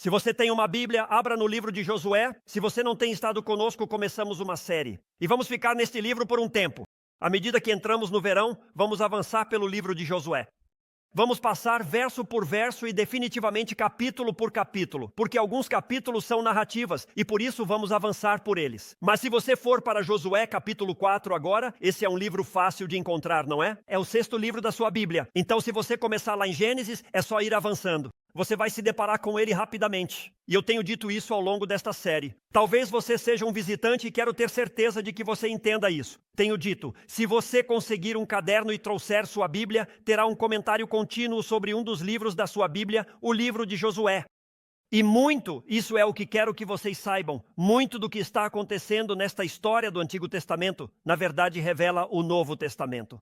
Se você tem uma Bíblia, abra no livro de Josué. Se você não tem estado conosco, começamos uma série. E vamos ficar neste livro por um tempo. À medida que entramos no verão, vamos avançar pelo livro de Josué. Vamos passar verso por verso e definitivamente capítulo por capítulo, porque alguns capítulos são narrativas e por isso vamos avançar por eles. Mas se você for para Josué capítulo 4 agora, esse é um livro fácil de encontrar, não é? É o 6º livro da sua Bíblia. Então se você começar lá em Gênesis, é só ir avançando. Você vai se deparar com ele rapidamente. E eu tenho dito isso ao longo desta série. Talvez você seja um visitante e quero ter certeza de que você entenda isso. Tenho dito, se você conseguir um caderno e trouxer sua Bíblia, terá um comentário contínuo sobre um dos livros da sua Bíblia, o livro de Josué. E muito, isso é o que quero que vocês saibam, muito do que está acontecendo nesta história do Antigo Testamento, na verdade revela o Novo Testamento.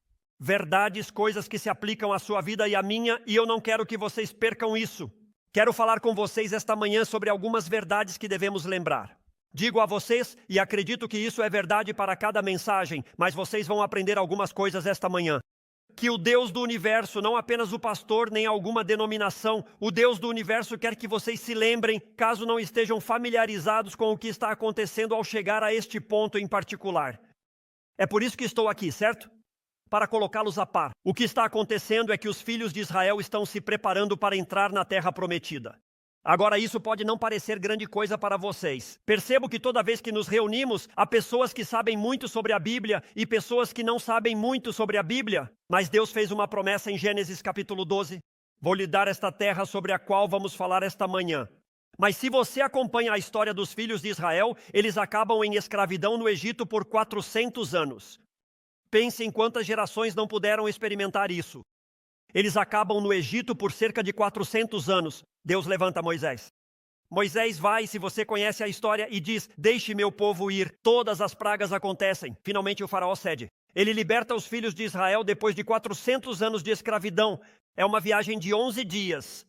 Verdades, coisas que se aplicam à sua vida e à minha, e eu não quero que vocês percam isso. Quero falar com vocês esta manhã sobre algumas verdades que devemos lembrar. Digo a vocês, e acredito que isso é verdade para cada mensagem, mas vocês vão aprender algumas coisas esta manhã. Que o Deus do universo, não apenas o pastor nem alguma denominação, o Deus do universo quer que vocês se lembrem, caso não estejam familiarizados com o que está acontecendo ao chegar a este ponto em particular. É por isso que estou aqui, certo? Para colocá-los a par. O que está acontecendo é que os filhos de Israel estão se preparando para entrar na terra prometida. Agora, isso pode não parecer grande coisa para vocês. Percebo que toda vez que nos reunimos, há pessoas que sabem muito sobre a Bíblia e pessoas que não sabem muito sobre a Bíblia. Mas Deus fez uma promessa em Gênesis capítulo 12. Vou lhe dar esta terra sobre a qual vamos falar esta manhã. Mas se você acompanha a história dos filhos de Israel, eles acabam em escravidão no Egito por 400 anos. Pense em quantas gerações não puderam experimentar isso. Eles acabam no Egito por cerca de 400 anos. Deus levanta Moisés. Moisés vai, se você conhece a história, e diz, deixe meu povo ir. Todas as pragas acontecem. Finalmente o faraó cede. Ele liberta os filhos de Israel depois de 400 anos de escravidão. É uma viagem de 11 dias.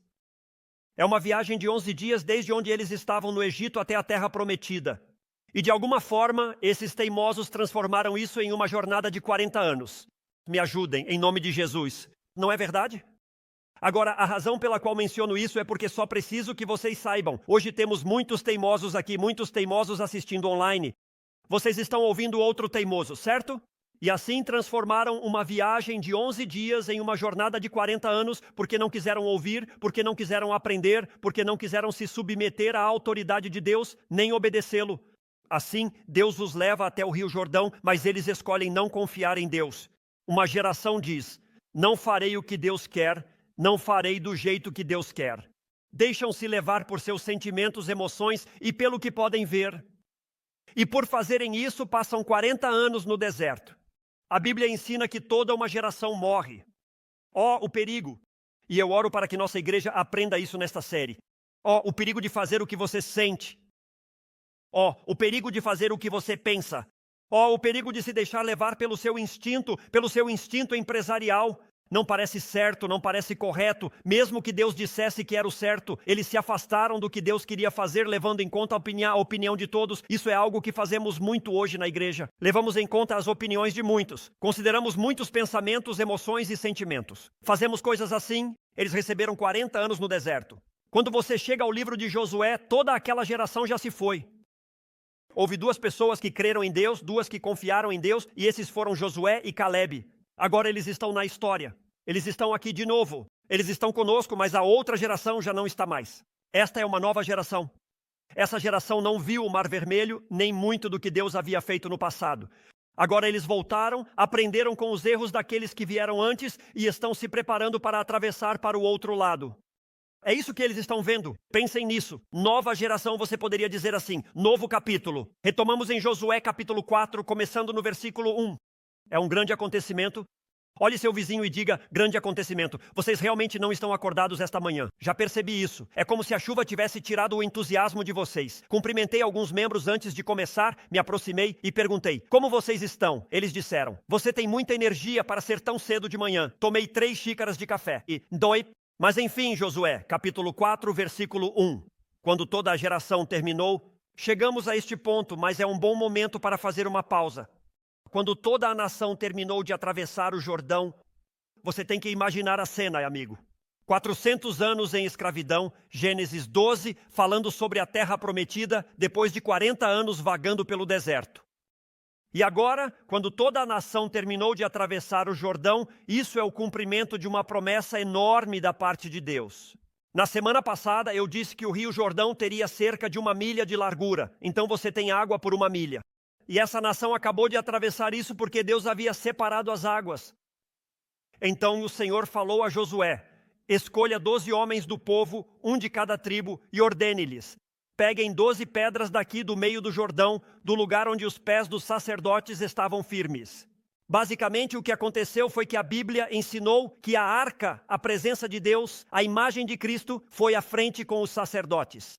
É uma viagem de 11 dias desde onde eles estavam no Egito até a terra prometida. E de alguma forma, esses teimosos transformaram isso em uma jornada de 40 anos. Me ajudem, em nome de Jesus. Não é verdade? Agora, a razão pela qual menciono isso é porque só preciso que vocês saibam. Hoje temos muitos teimosos aqui, muitos teimosos assistindo online. Vocês estão ouvindo outro teimoso, certo? E assim transformaram uma viagem de 11 dias em uma jornada de 40 anos porque não quiseram ouvir, porque não quiseram aprender, porque não quiseram se submeter à autoridade de Deus, nem obedecê-lo. Assim, Deus os leva até o Rio Jordão, mas eles escolhem não confiar em Deus. Uma geração diz, não farei o que Deus quer, não farei do jeito que Deus quer. Deixam-se levar por seus sentimentos, emoções e pelo que podem ver. E por fazerem isso, passam 40 anos no deserto. A Bíblia ensina que toda uma geração morre. Ó, o perigo! E eu oro para que nossa igreja aprenda isso nesta série. Ó, o perigo de fazer o que você sente. Ó, o perigo de fazer o que você pensa. Ó, o perigo de se deixar levar pelo seu instinto empresarial. Não parece certo, não parece correto. Mesmo que Deus dissesse que era o certo, eles se afastaram do que Deus queria fazer, levando em conta a opinião de todos. Isso é algo que fazemos muito hoje na igreja. Levamos em conta as opiniões de muitos. Consideramos muitos pensamentos, emoções e sentimentos. Fazemos coisas assim. Eles receberam 40 anos no deserto. Quando você chega ao livro de Josué, toda aquela geração já se foi. Houve 2 pessoas que creram em Deus, 2 que confiaram em Deus, e esses foram Josué e Calebe. Agora eles estão na história. Eles estão aqui de novo. Eles estão conosco, mas a outra geração já não está mais. Esta é uma nova geração. Essa geração não viu o Mar Vermelho, nem muito do que Deus havia feito no passado. Agora eles voltaram, aprenderam com os erros daqueles que vieram antes e estão se preparando para atravessar para o outro lado. É isso que eles estão vendo. Pensem nisso. Nova geração, você poderia dizer assim. Novo capítulo. Retomamos em Josué capítulo 4, começando no versículo 1. É um grande acontecimento. Olhe seu vizinho e diga, grande acontecimento. Vocês realmente não estão acordados esta manhã. Já percebi isso. É como se a chuva tivesse tirado o entusiasmo de vocês. Cumprimentei alguns membros antes de começar, me aproximei e perguntei, como vocês estão? Eles disseram, você tem muita energia para ser tão cedo de manhã. Tomei 3 xícaras de café. E doi. Mas enfim, Josué, capítulo 4, versículo 1. Quando toda a geração terminou, chegamos a este ponto, mas é um bom momento para fazer uma pausa. Quando toda a nação terminou de atravessar o Jordão, você tem que imaginar a cena, amigo. 400 anos em escravidão, Gênesis 12, falando sobre a terra prometida, depois de 40 anos vagando pelo deserto. E agora, quando toda a nação terminou de atravessar o Jordão, isso é o cumprimento de uma promessa enorme da parte de Deus. Na semana passada, eu disse que o Rio Jordão teria cerca de 1 milha de largura, então você tem água por 1 milha. E essa nação acabou de atravessar isso porque Deus havia separado as águas. Então o Senhor falou a Josué: escolha 12 homens do povo, um de cada tribo, e ordene-lhes: peguem 12 pedras daqui do meio do Jordão, do lugar onde os pés dos sacerdotes estavam firmes. Basicamente, o que aconteceu foi que a Bíblia ensinou que a arca, a presença de Deus, a imagem de Cristo, foi à frente com os sacerdotes.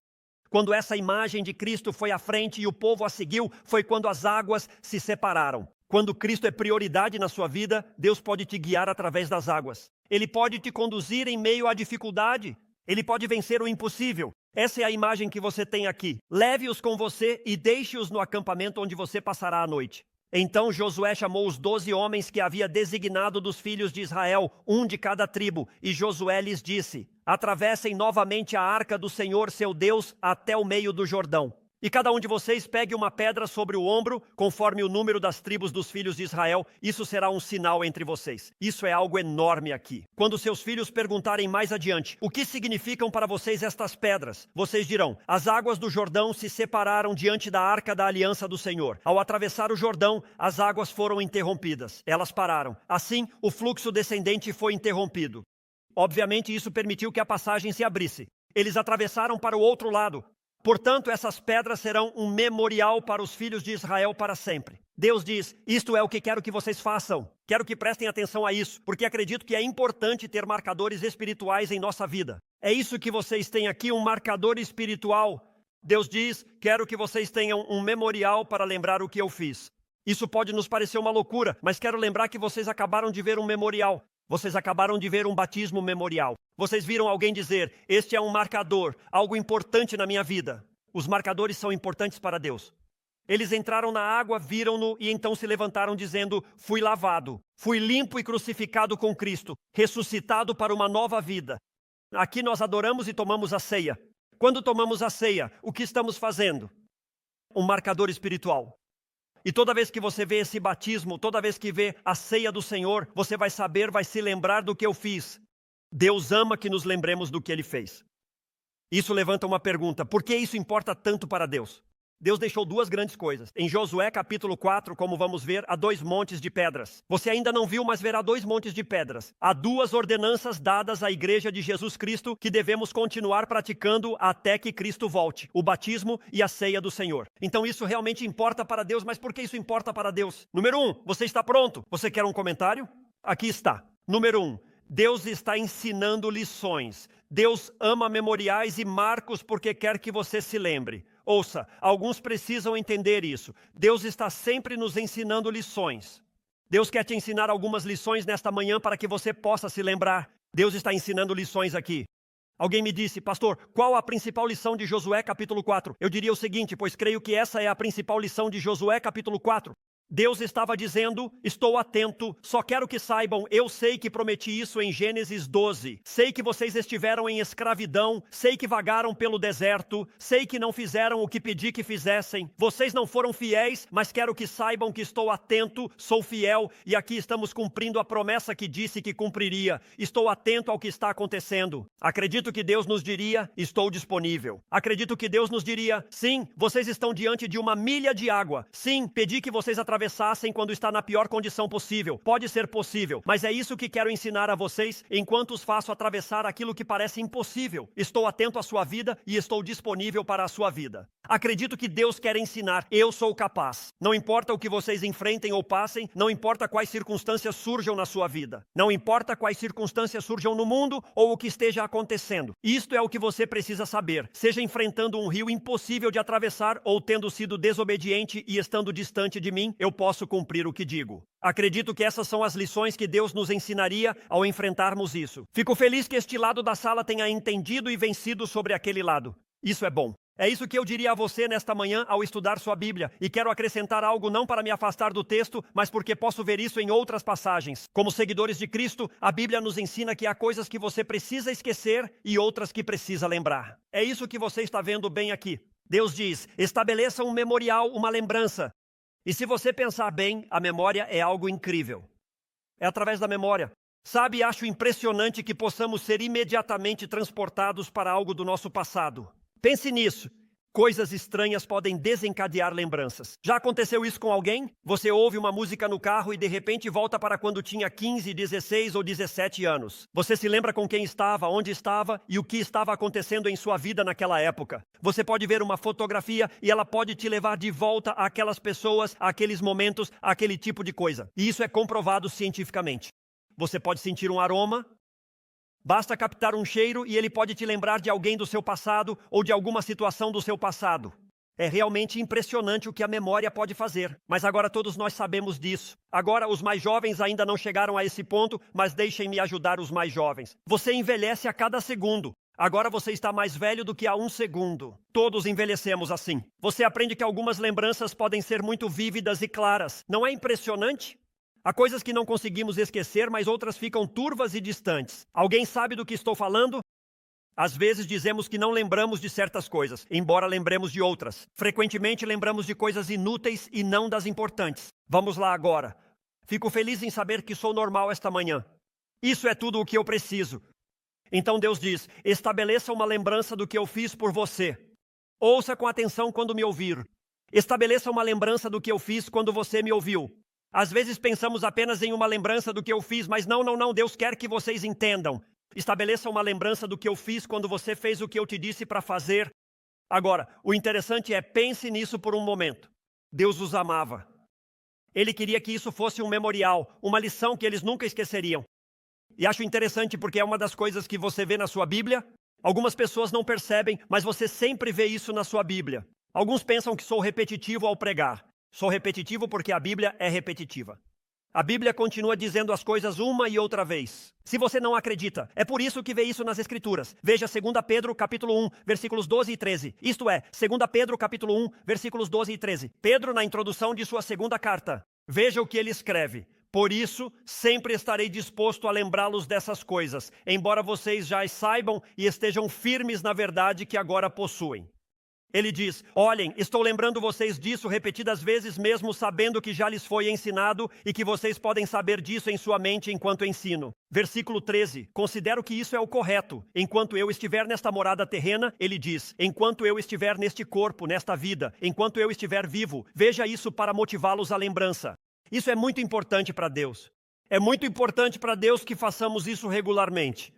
Quando essa imagem de Cristo foi à frente e o povo a seguiu, foi quando as águas se separaram. Quando Cristo é prioridade na sua vida, Deus pode te guiar através das águas. Ele pode te conduzir em meio à dificuldade. Ele pode vencer o impossível. Essa é a imagem que você tem aqui. Leve-os com você e deixe-os no acampamento onde você passará a noite. Então Josué chamou os 12 homens que havia designado dos filhos de Israel, um de cada tribo, e Josué lhes disse: atravessem novamente a arca do Senhor, seu Deus, até o meio do Jordão. E cada um de vocês pegue uma pedra sobre o ombro, conforme o número das tribos dos filhos de Israel. Isso será um sinal entre vocês. Isso é algo enorme aqui. Quando seus filhos perguntarem mais adiante, o que significam para vocês estas pedras? Vocês dirão: as águas do Jordão se separaram diante da arca da aliança do Senhor. Ao atravessar o Jordão, as águas foram interrompidas. Elas pararam. Assim, o fluxo descendente foi interrompido. Obviamente, isso permitiu que a passagem se abrisse. Eles atravessaram para o outro lado. Portanto, essas pedras serão um memorial para os filhos de Israel para sempre. Deus diz: isto é o que quero que vocês façam. Quero que prestem atenção a isso, porque acredito que é importante ter marcadores espirituais em nossa vida. É isso que vocês têm aqui, um marcador espiritual. Deus diz: quero que vocês tenham um memorial para lembrar o que eu fiz. Isso pode nos parecer uma loucura, mas quero lembrar que vocês acabaram de ver um memorial. Vocês acabaram de ver um batismo memorial. Vocês viram alguém dizer: este é um marcador, algo importante na minha vida. Os marcadores são importantes para Deus. Eles entraram na água, viram-no e então se levantaram dizendo: fui lavado, fui limpo e crucificado com Cristo, ressuscitado para uma nova vida. Aqui nós adoramos e tomamos a ceia. Quando tomamos a ceia, o que estamos fazendo? Um marcador espiritual. E toda vez que você vê esse batismo, toda vez que vê a ceia do Senhor, você vai saber, vai se lembrar do que eu fiz. Deus ama que nos lembremos do que Ele fez. Isso levanta uma pergunta: por que isso importa tanto para Deus? Deus deixou 2 grandes coisas. Em Josué capítulo 4, como vamos ver, há 2 montes de pedras. Você ainda não viu, mas verá 2 montes de pedras. Há 2 ordenanças dadas à igreja de Jesus Cristo que devemos continuar praticando até que Cristo volte: o batismo e a ceia do Senhor. Então isso realmente importa para Deus, mas por que isso importa para Deus? Número 1, você está pronto? Você quer um comentário? Aqui está. Número 1, Deus está ensinando lições. Deus ama memoriais e marcos porque quer que você se lembre. Ouça, alguns precisam entender isso. Deus está sempre nos ensinando lições. Deus quer te ensinar algumas lições nesta manhã para que você possa se lembrar. Deus está ensinando lições aqui. Alguém me disse: pastor, qual a principal lição de Josué capítulo 4? Eu diria o seguinte, pois creio que essa é a principal lição de Josué capítulo 4. Deus estava dizendo: estou atento, só quero que saibam, eu sei que prometi isso em Gênesis 12. Sei que vocês estiveram em escravidão, sei que vagaram pelo deserto, sei que não fizeram o que pedi que fizessem. Vocês não foram fiéis, mas quero que saibam que estou atento, sou fiel, e aqui estamos cumprindo a promessa que disse que cumpriria. Estou atento ao que está acontecendo. Acredito que Deus nos diria: estou disponível. Acredito que Deus nos diria: sim, vocês estão diante de 1 milha de água. Sim, pedi que vocês atravessassem quando está na pior condição possível. Pode ser possível, mas é isso que quero ensinar a vocês enquanto os faço atravessar aquilo que parece impossível. Estou atento à sua vida e estou disponível para a sua vida. Acredito que Deus quer ensinar: eu sou capaz. Não importa o que vocês enfrentem ou passem, não importa quais circunstâncias surjam na sua vida, não importa quais circunstâncias surjam no mundo ou o que esteja acontecendo. Isto é o que você precisa saber. Seja enfrentando um rio impossível de atravessar ou tendo sido desobediente e estando distante de mim, eu posso cumprir o que digo. Acredito que essas são as lições que Deus nos ensinaria ao enfrentarmos isso. Fico feliz que este lado da sala tenha entendido e vencido sobre aquele lado. Isso é bom. É isso que eu diria a você nesta manhã ao estudar sua Bíblia. E quero acrescentar algo não para me afastar do texto, mas porque posso ver isso em outras passagens. Como seguidores de Cristo, a Bíblia nos ensina que há coisas que você precisa esquecer e outras que precisa lembrar. É isso que você está vendo bem aqui. Deus diz, estabeleça um memorial, uma lembrança. E se você pensar bem, a memória é algo incrível. É através da memória. Sabe, acho impressionante que possamos ser imediatamente transportados para algo do nosso passado. Pense nisso. Coisas estranhas podem desencadear lembranças. Já aconteceu isso com alguém? Você ouve uma música no carro e de repente volta para quando tinha 15, 16 ou 17 anos. Você se lembra com quem estava, onde estava e o que estava acontecendo em sua vida naquela época. Você pode ver uma fotografia e ela pode te levar de volta àquelas pessoas, àqueles momentos, àquele tipo de coisa. E isso é comprovado cientificamente. Você pode sentir um aroma. Basta captar um cheiro e ele pode te lembrar de alguém do seu passado ou de alguma situação do seu passado. É realmente impressionante o que a memória pode fazer. Mas agora todos nós sabemos disso. Agora os mais jovens ainda não chegaram a esse ponto, mas deixem-me ajudar os mais jovens. Você envelhece a cada segundo. Agora você está mais velho do que há um segundo. Todos envelhecemos assim. Você aprende que algumas lembranças podem ser muito vívidas e claras. Não é impressionante? Há coisas que não conseguimos esquecer, mas outras ficam turvas e distantes. Alguém sabe do que estou falando? Às vezes dizemos que não lembramos de certas coisas, embora lembremos de outras. Frequentemente lembramos de coisas inúteis e não das importantes. Vamos lá agora. Fico feliz em saber que sou normal esta manhã. Isso é tudo o que eu preciso. Então Deus diz, estabeleça uma lembrança do que eu fiz por você. Ouça com atenção quando me ouvir. Estabeleça uma lembrança do que eu fiz quando você me ouviu. Às vezes pensamos apenas em uma lembrança do que eu fiz, mas não, Deus quer que vocês entendam. Estabeleça uma lembrança do que eu fiz quando você fez o que eu te disse para fazer. Agora, o interessante é, pense nisso por um momento. Deus os amava. Ele queria que isso fosse um memorial, uma lição que eles nunca esqueceriam. E acho interessante porque é uma das coisas que você vê na sua Bíblia. Algumas pessoas não percebem, mas você sempre vê isso na sua Bíblia. Alguns pensam que sou repetitivo ao pregar. Sou repetitivo porque a Bíblia é repetitiva. A Bíblia continua dizendo as coisas uma e outra vez. Se você não acredita, é por isso que vê isso nas Escrituras. Veja 2 Pedro capítulo 1, versículos 12 e 13. Isto é, 2 Pedro capítulo 1, versículos 12 e 13. Pedro, na introdução de sua segunda carta, veja o que ele escreve. Por isso, sempre estarei disposto a lembrá-los dessas coisas, embora vocês já as saibam e estejam firmes na verdade que agora possuem. Ele diz, olhem, estou lembrando vocês disso repetidas vezes mesmo sabendo que já lhes foi ensinado e que vocês podem saber disso em sua mente enquanto ensino. Versículo 13, considero que isso é o correto. Enquanto eu estiver nesta morada terrena, ele diz, enquanto eu estiver neste corpo, nesta vida, enquanto eu estiver vivo, veja isso para motivá-los à lembrança. Isso é muito importante para Deus. É muito importante para Deus que façamos isso regularmente.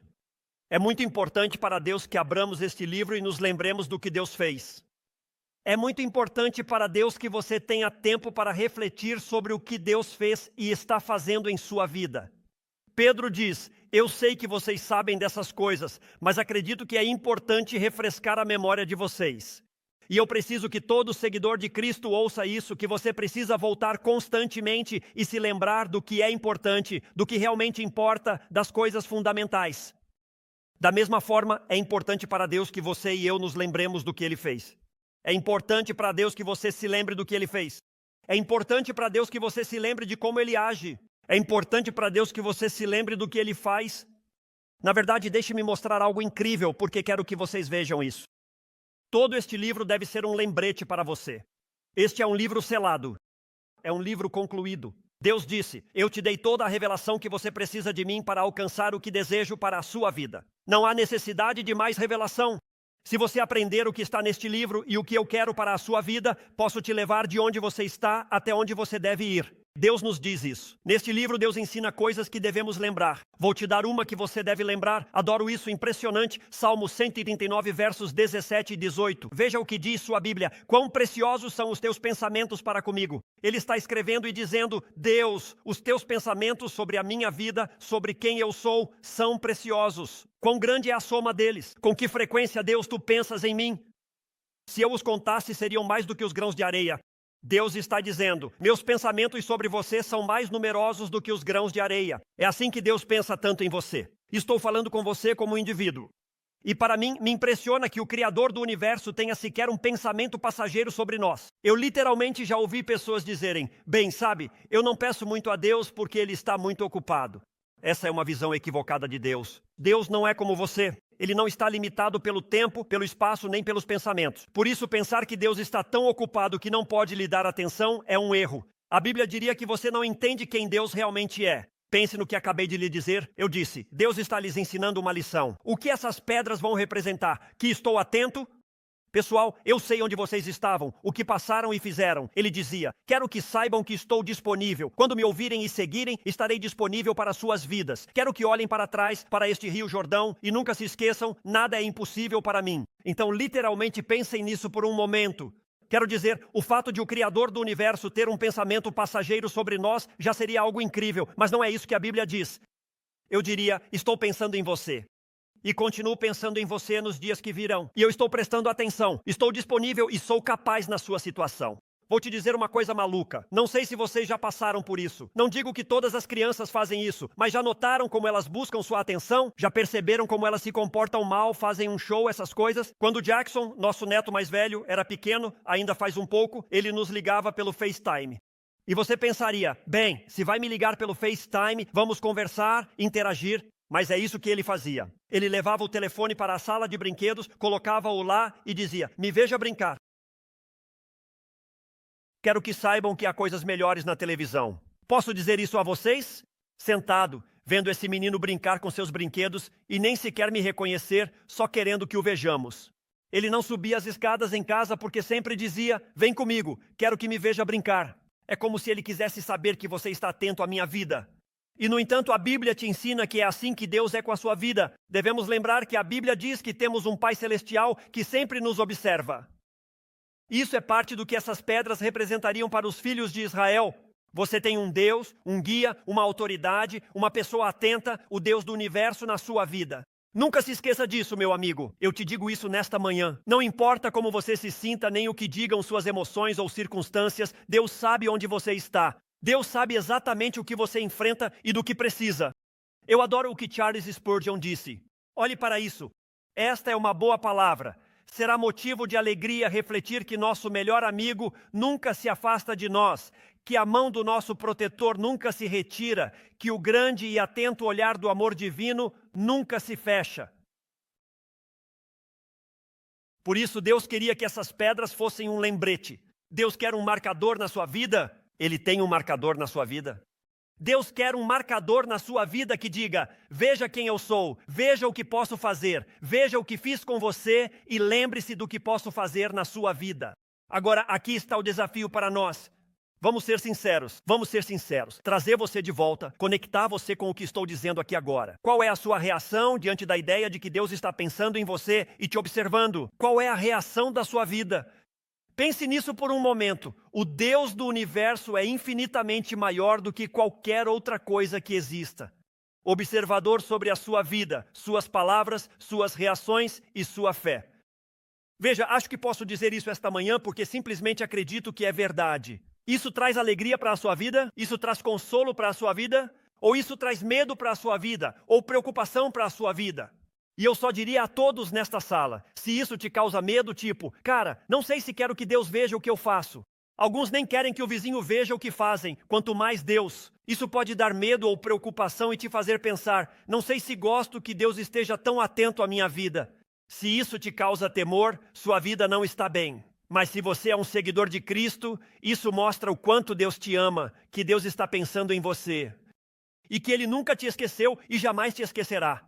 É muito importante para Deus que abramos este livro e nos lembremos do que Deus fez. É muito importante para Deus que você tenha tempo para refletir sobre o que Deus fez e está fazendo em sua vida. Pedro diz, eu sei que vocês sabem dessas coisas, mas acredito que é importante refrescar a memória de vocês. E eu preciso que todo seguidor de Cristo ouça isso, que você precisa voltar constantemente e se lembrar do que é importante, do que realmente importa, das coisas fundamentais. Da mesma forma, é importante para Deus que você e eu nos lembremos do que Ele fez. É importante para Deus que você se lembre do que Ele fez. É importante para Deus que você se lembre de como Ele age. É importante para Deus que você se lembre do que Ele faz. Na verdade, deixe-me mostrar algo incrível, porque quero que vocês vejam isso. Todo este livro deve ser um lembrete para você. Este é um livro selado. É um livro concluído. Deus disse, eu te dei toda a revelação que você precisa de mim para alcançar o que desejo para a sua vida. Não há necessidade de mais revelação. Se você aprender o que está neste livro e o que eu quero para a sua vida, posso te levar de onde você está até onde você deve ir. Deus nos diz isso. Neste livro, Deus ensina coisas que devemos lembrar. Vou te dar uma que você deve lembrar. Adoro isso, impressionante. Salmo 139, versos 17 e 18. Veja o que diz sua Bíblia. Quão preciosos são os teus pensamentos para comigo. Ele está escrevendo e dizendo, Deus, os teus pensamentos sobre a minha vida, sobre quem eu sou, são preciosos. Quão grande é a soma deles? Com que frequência, Deus, tu pensas em mim? Se eu os contasse, seriam mais do que os grãos de areia. Deus está dizendo, meus pensamentos sobre você são mais numerosos do que os grãos de areia. É assim que Deus pensa tanto em você. Estou falando com você como um indivíduo. E para mim, me impressiona que o Criador do universo tenha sequer um pensamento passageiro sobre nós. Eu literalmente já ouvi pessoas dizerem, bem, sabe, eu não peço muito a Deus porque Ele está muito ocupado. Essa é uma visão equivocada de Deus. Deus não é como você. Ele não está limitado pelo tempo, pelo espaço, nem pelos pensamentos. Por isso, pensar que Deus está tão ocupado que não pode lhe dar atenção é um erro. A Bíblia diria que você não entende quem Deus realmente é. Pense no que acabei de lhe dizer. Eu disse, Deus está lhes ensinando uma lição. O que essas pedras vão representar? Que estou atento? Pessoal, eu sei onde vocês estavam, o que passaram e fizeram. Ele dizia, quero que saibam que estou disponível. Quando me ouvirem e seguirem, estarei disponível para suas vidas. Quero que olhem para trás, para este Rio Jordão, e nunca se esqueçam, nada é impossível para mim. Então, literalmente, pensem nisso por um momento. Quero dizer, o fato de o Criador do universo ter um pensamento passageiro sobre nós já seria algo incrível, mas não é isso que a Bíblia diz. Eu diria, estou pensando em você. E continuo pensando em você nos dias que virão. E eu estou prestando atenção, estou disponível e sou capaz na sua situação. Vou te dizer uma coisa maluca. Não sei se vocês já passaram por isso. Não digo que todas as crianças fazem isso, mas já notaram como elas buscam sua atenção? Já perceberam como elas se comportam mal, fazem um show, essas coisas? Quando Jackson, nosso neto mais velho, era pequeno, ainda faz um pouco, ele nos ligava pelo FaceTime. E você pensaria, bem, se vai me ligar pelo FaceTime, vamos conversar, interagir. Mas é isso que ele fazia. Ele levava o telefone para a sala de brinquedos, colocava-o lá e dizia, me veja brincar. Quero que saibam que há coisas melhores na televisão. Posso dizer isso a vocês? Sentado, vendo esse menino brincar com seus brinquedos e nem sequer me reconhecer, só querendo que o vejamos. Ele não subia as escadas em casa porque sempre dizia, vem comigo, quero que me veja brincar. É como se ele quisesse saber que você está atento à minha vida. E, no entanto, a Bíblia te ensina que é assim que Deus é com a sua vida. Devemos lembrar que a Bíblia diz que temos um Pai Celestial que sempre nos observa. Isso é parte do que essas pedras representariam para os filhos de Israel. Você tem um Deus, um guia, uma autoridade, uma pessoa atenta, o Deus do universo na sua vida. Nunca se esqueça disso, meu amigo. Eu te digo isso nesta manhã. Não importa como você se sinta, nem o que digam suas emoções ou circunstâncias, Deus sabe onde você está. Deus sabe exatamente o que você enfrenta e do que precisa. Eu adoro o que Charles Spurgeon disse. Olhe para isso. Esta é uma boa palavra. Será motivo de alegria refletir que nosso melhor amigo nunca se afasta de nós, que a mão do nosso protetor nunca se retira, que o grande e atento olhar do amor divino nunca se fecha. Por isso, Deus queria que essas pedras fossem um lembrete. Deus quer um marcador na sua vida. Ele tem um marcador na sua vida. Deus quer um marcador na sua vida que diga, veja quem eu sou, veja o que posso fazer, veja o que fiz com você e lembre-se do que posso fazer na sua vida. Agora, aqui está o desafio para nós. Vamos ser sinceros. Trazer você de volta, conectar você com o que estou dizendo aqui agora. Qual é a sua reação diante da ideia de que Deus está pensando em você e te observando? Qual é a reação da sua vida? Pense nisso por um momento. O Deus do universo é infinitamente maior do que qualquer outra coisa que exista. Observador sobre a sua vida, suas palavras, suas reações e sua fé. Veja, acho que posso dizer isso esta manhã porque simplesmente acredito que é verdade. Isso traz alegria para a sua vida? Isso traz consolo para a sua vida? Ou isso traz medo para a sua vida? Ou preocupação para a sua vida? E eu só diria a todos nesta sala, se isso te causa medo, tipo, cara, não sei se quero que Deus veja o que eu faço. Alguns nem querem que o vizinho veja o que fazem, quanto mais Deus. Isso pode dar medo ou preocupação e te fazer pensar, não sei se gosto que Deus esteja tão atento à minha vida. Se isso te causa temor, sua vida não está bem. Mas se você é um seguidor de Cristo, isso mostra o quanto Deus te ama, que Deus está pensando em você. E que Ele nunca te esqueceu e jamais te esquecerá.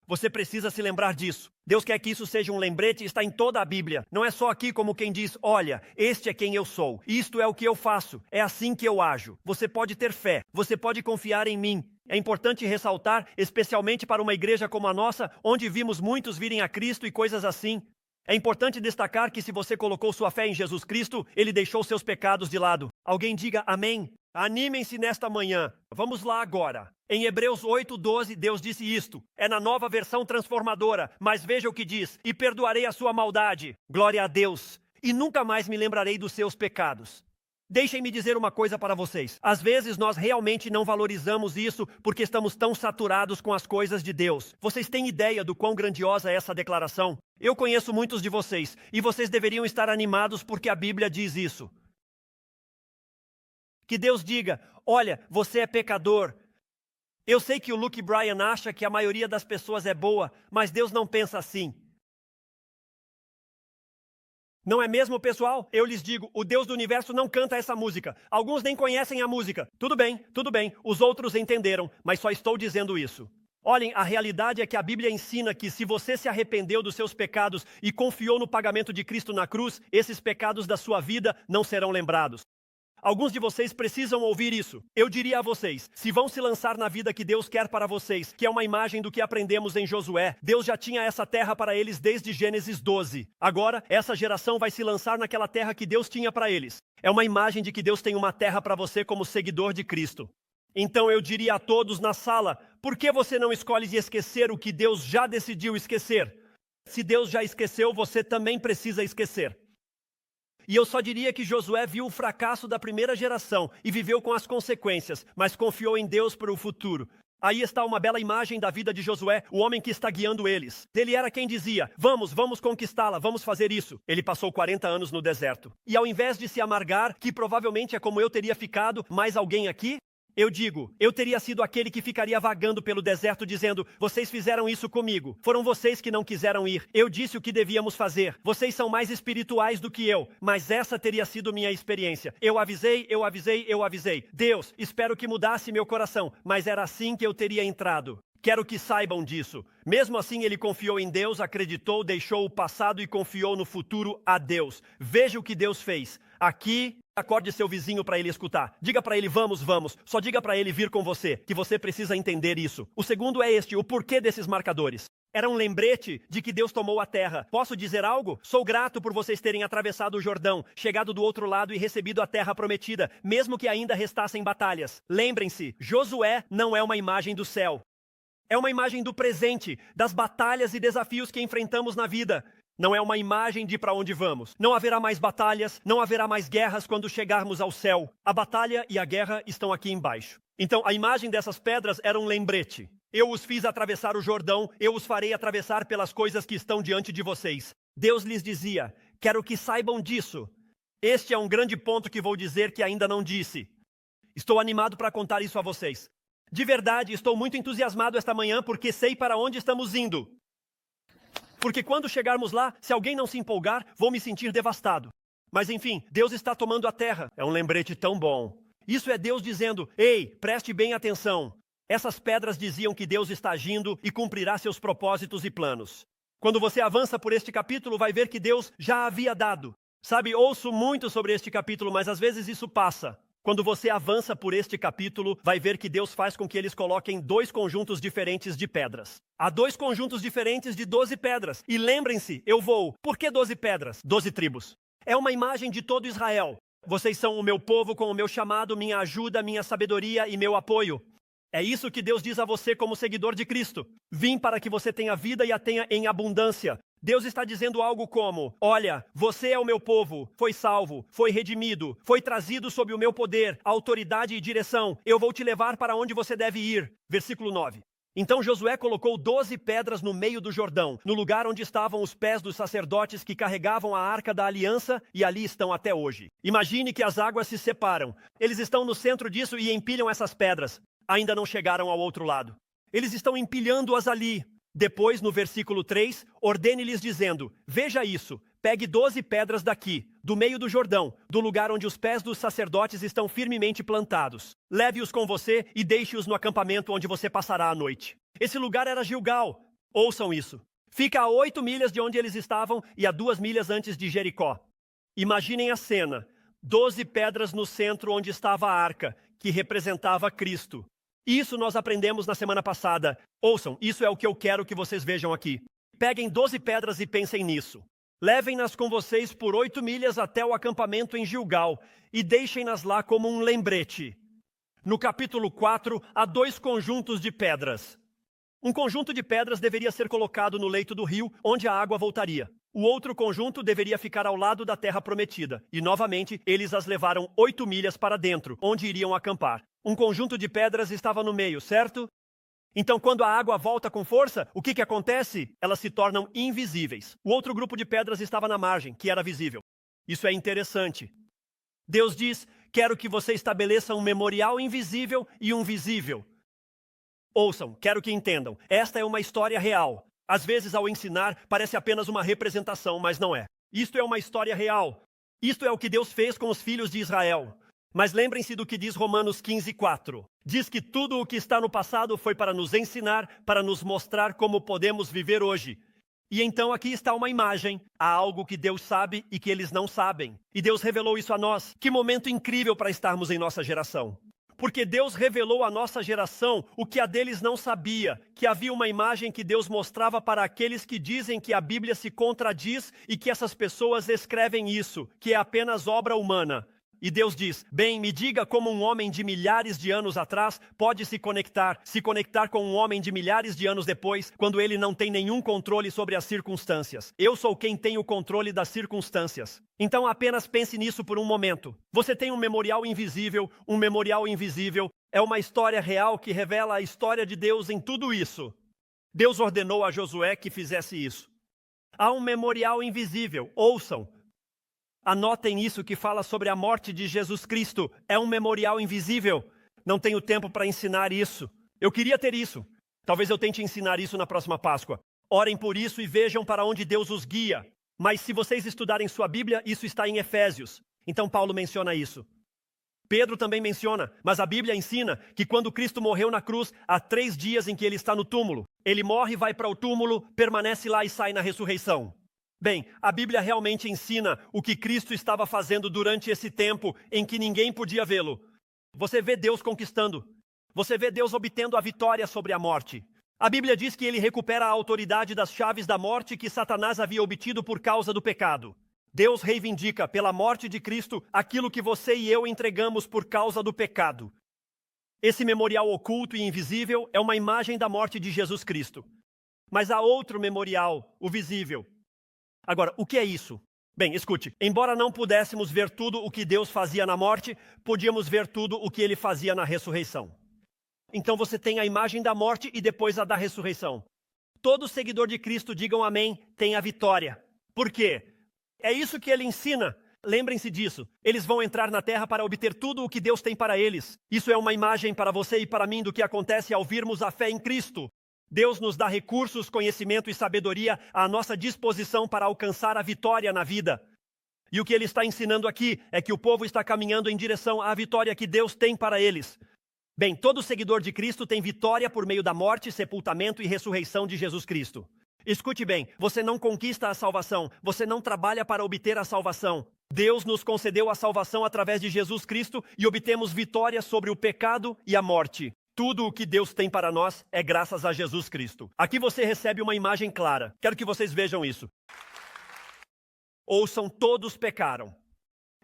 Você precisa se lembrar disso. Deus quer que isso seja um lembrete e está em toda a Bíblia. Não é só aqui como quem diz, olha, este é quem eu sou. Isto é o que eu faço. É assim que eu ajo. Você pode ter fé. Você pode confiar em mim. É importante ressaltar, especialmente para uma igreja como a nossa, onde vimos muitos virem a Cristo e coisas assim. É importante destacar que se você colocou sua fé em Jesus Cristo, Ele deixou seus pecados de lado. Alguém diga amém. Animem-se nesta manhã. Vamos lá agora. Em Hebreus 8:12, Deus disse isto. É na nova versão transformadora, mas veja o que diz. E perdoarei a sua maldade. Glória a Deus. E nunca mais me lembrarei dos seus pecados. Deixem-me dizer uma coisa para vocês. Às vezes nós realmente não valorizamos isso porque estamos tão saturados com as coisas de Deus. Vocês têm ideia do quão grandiosa é essa declaração? Eu conheço muitos de vocês e vocês deveriam estar animados porque a Bíblia diz isso. Que Deus diga: olha, você é pecador. Eu sei que o Luke Bryan acha que a maioria das pessoas é boa, mas Deus não pensa assim. Não é mesmo, pessoal? Eu lhes digo, o Deus do universo não canta essa música. Alguns nem conhecem a música. Tudo bem, os outros entenderam, mas só estou dizendo isso. Olhem, a realidade é que a Bíblia ensina que se você se arrependeu dos seus pecados e confiou no pagamento de Cristo na cruz, esses pecados da sua vida não serão lembrados. Alguns de vocês precisam ouvir isso. Eu diria a vocês, se vão se lançar na vida que Deus quer para vocês, que é uma imagem do que aprendemos em Josué, Deus já tinha essa terra para eles desde Gênesis 12. Agora, essa geração vai se lançar naquela terra que Deus tinha para eles. É uma imagem de que Deus tem uma terra para você como seguidor de Cristo. Então eu diria a todos na sala, por que você não escolhe de esquecer o que Deus já decidiu esquecer? Se Deus já esqueceu, você também precisa esquecer. E eu só diria que Josué viu o fracasso da primeira geração e viveu com as consequências, mas confiou em Deus para o futuro. Aí está uma bela imagem da vida de Josué, o homem que está guiando eles. Ele era quem dizia, vamos conquistá-la, vamos fazer isso. Ele passou 40 anos no deserto. E ao invés de se amargar, que provavelmente é como eu teria ficado, mais alguém aqui? Eu digo, eu teria sido aquele que ficaria vagando pelo deserto dizendo, vocês fizeram isso comigo, foram vocês que não quiseram ir, eu disse o que devíamos fazer, vocês são mais espirituais do que eu, mas essa teria sido minha experiência. Eu avisei, Deus, espero que mudasse meu coração, mas era assim que eu teria entrado. Quero que saibam disso. Mesmo assim, ele confiou em Deus, acreditou, deixou o passado e confiou no futuro a Deus. Veja o que Deus fez. Aqui, acorde seu vizinho para ele escutar. Diga para ele, vamos. Só diga para ele vir com você, que você precisa entender isso. O segundo é o porquê desses marcadores. Era um lembrete de que Deus tomou a terra. Posso dizer algo? Sou grato por vocês terem atravessado o Jordão, chegado do outro lado e recebido a terra prometida, mesmo que ainda restassem batalhas. Lembrem-se, Josué não é uma imagem do céu. É uma imagem do presente, das batalhas e desafios que enfrentamos na vida. Não é uma imagem de para onde vamos. Não haverá mais batalhas, não haverá mais guerras quando chegarmos ao céu. A batalha e a guerra estão aqui embaixo. Então, a imagem dessas pedras era um lembrete. Eu os fiz atravessar o Jordão, eu os farei atravessar pelas coisas que estão diante de vocês. Deus lhes dizia, quero que saibam disso. Este é um grande ponto que vou dizer que ainda não disse. Estou animado para contar isso a vocês. De verdade, estou muito entusiasmado esta manhã porque sei para onde estamos indo. Porque quando chegarmos lá, se alguém não se empolgar, vou me sentir devastado. Mas enfim, Deus está tomando a terra. É um lembrete tão bom. Isso é Deus dizendo, ei, preste bem atenção. Essas pedras diziam que Deus está agindo e cumprirá seus propósitos e planos. Quando você avança por este capítulo, vai ver que Deus já havia dado. Sabe, ouço muito sobre este capítulo, mas às vezes isso passa. Quando você avança por este capítulo, vai ver que Deus faz com que eles coloquem 2 conjuntos diferentes de pedras. Há 2 conjuntos diferentes de 12 pedras. E lembrem-se, eu vou. Por que 12 pedras? 12 tribos. É uma imagem de todo Israel. Vocês são o meu povo com o meu chamado, minha ajuda, minha sabedoria e meu apoio. É isso que Deus diz a você como seguidor de Cristo. Vim para que você tenha vida e a tenha em abundância. Deus está dizendo algo como, olha, você é o meu povo, foi salvo, foi redimido, foi trazido sob o meu poder, autoridade e direção. Eu vou te levar para onde você deve ir. Versículo 9. Então Josué colocou 12 pedras no meio do Jordão, no lugar onde estavam os pés dos sacerdotes que carregavam a arca da aliança e ali estão até hoje. Imagine que as águas se separam. Eles estão no centro disso e empilham essas pedras. Ainda não chegaram ao outro lado. Eles estão empilhando-as ali. Depois, no versículo 3, ordene-lhes dizendo, veja isso, pegue 12 pedras daqui, do meio do Jordão, do lugar onde os pés dos sacerdotes estão firmemente plantados. Leve-os com você e deixe-os no acampamento onde você passará a noite. Esse lugar era Gilgal. Ouçam isso. Fica a 8 milhas de onde eles estavam e a 2 milhas antes de Jericó. Imaginem a cena. 12 pedras no centro onde estava a arca, que representava Cristo. Isso nós aprendemos na semana passada. Ouçam, isso é o que eu quero que vocês vejam aqui. Peguem 12 pedras e pensem nisso. Levem-nas com vocês por 8 milhas até o acampamento em Gilgal e deixem-nas lá como um lembrete. No capítulo 4, há 2 conjuntos de pedras. Um conjunto de pedras deveria ser colocado no leito do rio, onde a água voltaria. O outro conjunto deveria ficar ao lado da terra prometida, e novamente eles as levaram 8 milhas para dentro, onde iriam acampar. Um conjunto de pedras estava no meio, certo? Então, quando a água volta com força, o que acontece? Elas se tornam invisíveis. O outro grupo de pedras estava na margem, que era visível. Isso é interessante. Deus diz: quero que você estabeleça um memorial invisível e um visível. Ouçam, quero que entendam. Esta é uma história real. Às vezes, ao ensinar, parece apenas uma representação, mas não é. Isto é uma história real. Isto é o que Deus fez com os filhos de Israel. Mas lembrem-se do que diz Romanos 15:4. Diz que tudo o que está no passado foi para nos ensinar, para nos mostrar como podemos viver hoje. E então aqui está uma imagem. Há algo que Deus sabe e que eles não sabem. E Deus revelou isso a nós. Que momento incrível para estarmos em nossa geração. Porque Deus revelou à nossa geração o que a deles não sabia, que havia uma imagem que Deus mostrava para aqueles que dizem que a Bíblia se contradiz e que essas pessoas escrevem isso, que é apenas obra humana. E Deus diz: bem, me diga como um homem de milhares de anos atrás pode se conectar com um homem de milhares de anos depois, quando ele não tem nenhum controle sobre as circunstâncias. Eu sou quem tem o controle das circunstâncias. Então apenas pense nisso por um momento. Você tem um memorial invisível. Um memorial invisível é uma história real que revela a história de Deus em tudo isso. Deus ordenou a Josué que fizesse isso. Há um memorial invisível. Ouçam. Anotem isso que fala sobre a morte de Jesus Cristo. É um memorial invisível. Não tenho tempo para ensinar isso. Eu queria ter isso. Talvez eu tente ensinar isso na próxima Páscoa. Orem por isso e vejam para onde Deus os guia. Mas se vocês estudarem sua Bíblia, isso está em Efésios. Então Paulo menciona isso. Pedro também menciona, mas a Bíblia ensina que quando Cristo morreu na cruz, há 3 dias em que ele está no túmulo. Ele morre, vai para o túmulo, permanece lá e sai na ressurreição. Bem, a Bíblia realmente ensina o que Cristo estava fazendo durante esse tempo em que ninguém podia vê-lo. Você vê Deus conquistando. Você vê Deus obtendo a vitória sobre a morte. A Bíblia diz que ele recupera a autoridade das chaves da morte que Satanás havia obtido por causa do pecado. Deus reivindica, pela morte de Cristo, aquilo que você e eu entregamos por causa do pecado. Esse memorial oculto e invisível é uma imagem da morte de Jesus Cristo. Mas há outro memorial, o visível. Agora, o que é isso? Bem, escute. Embora não pudéssemos ver tudo o que Deus fazia na morte, podíamos ver tudo o que ele fazia na ressurreição. Então você tem a imagem da morte e depois a da ressurreição. Todo seguidor de Cristo, digam amém, tem a vitória. Por quê? É isso que ele ensina. Lembrem-se disso. Eles vão entrar na terra para obter tudo o que Deus tem para eles. Isso é uma imagem para você e para mim do que acontece ao virmos a fé em Cristo. Deus nos dá recursos, conhecimento e sabedoria à nossa disposição para alcançar a vitória na vida. E o que ele está ensinando aqui é que o povo está caminhando em direção à vitória que Deus tem para eles. Bem, todo seguidor de Cristo tem vitória por meio da morte, sepultamento e ressurreição de Jesus Cristo. Escute bem, você não conquista a salvação, você não trabalha para obter a salvação. Deus nos concedeu a salvação através de Jesus Cristo e obtemos vitória sobre o pecado e a morte. Tudo o que Deus tem para nós é graças a Jesus Cristo. Aqui você recebe uma imagem clara. Quero que vocês vejam isso. Ouçam, todos pecaram.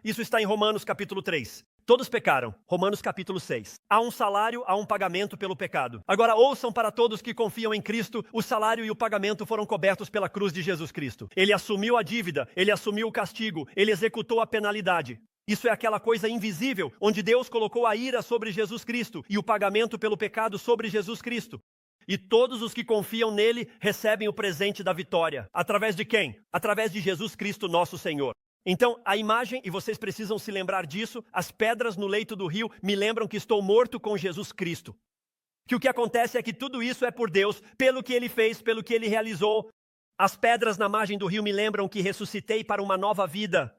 Isso está em Romanos capítulo 3. Todos pecaram. Romanos capítulo 6. Há um salário, há um pagamento pelo pecado. Agora ouçam, para todos que confiam em Cristo, o salário e o pagamento foram cobertos pela cruz de Jesus Cristo. Ele assumiu a dívida, ele assumiu o castigo, ele executou a penalidade. Isso é aquela coisa invisível, onde Deus colocou a ira sobre Jesus Cristo e o pagamento pelo pecado sobre Jesus Cristo. E todos os que confiam nele recebem o presente da vitória. Através de quem? Através de Jesus Cristo, nosso Senhor. Então, a imagem, e vocês precisam se lembrar disso, as pedras no leito do rio me lembram que estou morto com Jesus Cristo. Que o que acontece é que tudo isso é por Deus, pelo que ele fez, pelo que ele realizou. As pedras na margem do rio me lembram que ressuscitei para uma nova vida.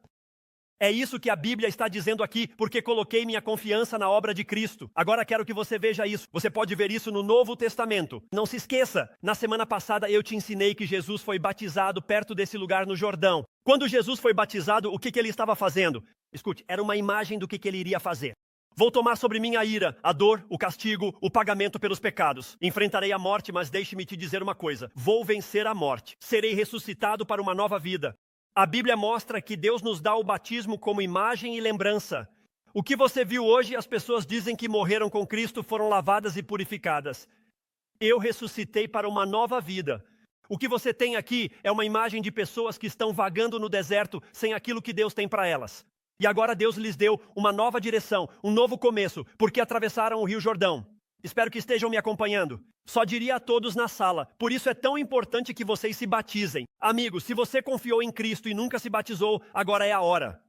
É isso que a Bíblia está dizendo aqui, porque coloquei minha confiança na obra de Cristo. Agora quero que você veja isso. Você pode ver isso no Novo Testamento. Não se esqueça, na semana passada eu te ensinei que Jesus foi batizado perto desse lugar no Jordão. Quando Jesus foi batizado, o que ele estava fazendo? Escute, era uma imagem do que ele iria fazer. Vou tomar sobre mim a ira, a dor, o castigo, o pagamento pelos pecados. Enfrentarei a morte, mas deixe-me te dizer uma coisa. Vou vencer a morte. Serei ressuscitado para uma nova vida. A Bíblia mostra que Deus nos dá o batismo como imagem e lembrança. O que você viu hoje, as pessoas dizem que morreram com Cristo, foram lavadas e purificadas. Eu ressuscitei para uma nova vida. O que você tem aqui é uma imagem de pessoas que estão vagando no deserto sem aquilo que Deus tem para elas. E agora Deus lhes deu uma nova direção, um novo começo, porque atravessaram o Rio Jordão. Espero que estejam me acompanhando. Só diria a todos na sala, por isso é tão importante que vocês se batizem. Amigos, se você confiou em Cristo e nunca se batizou, agora é a hora.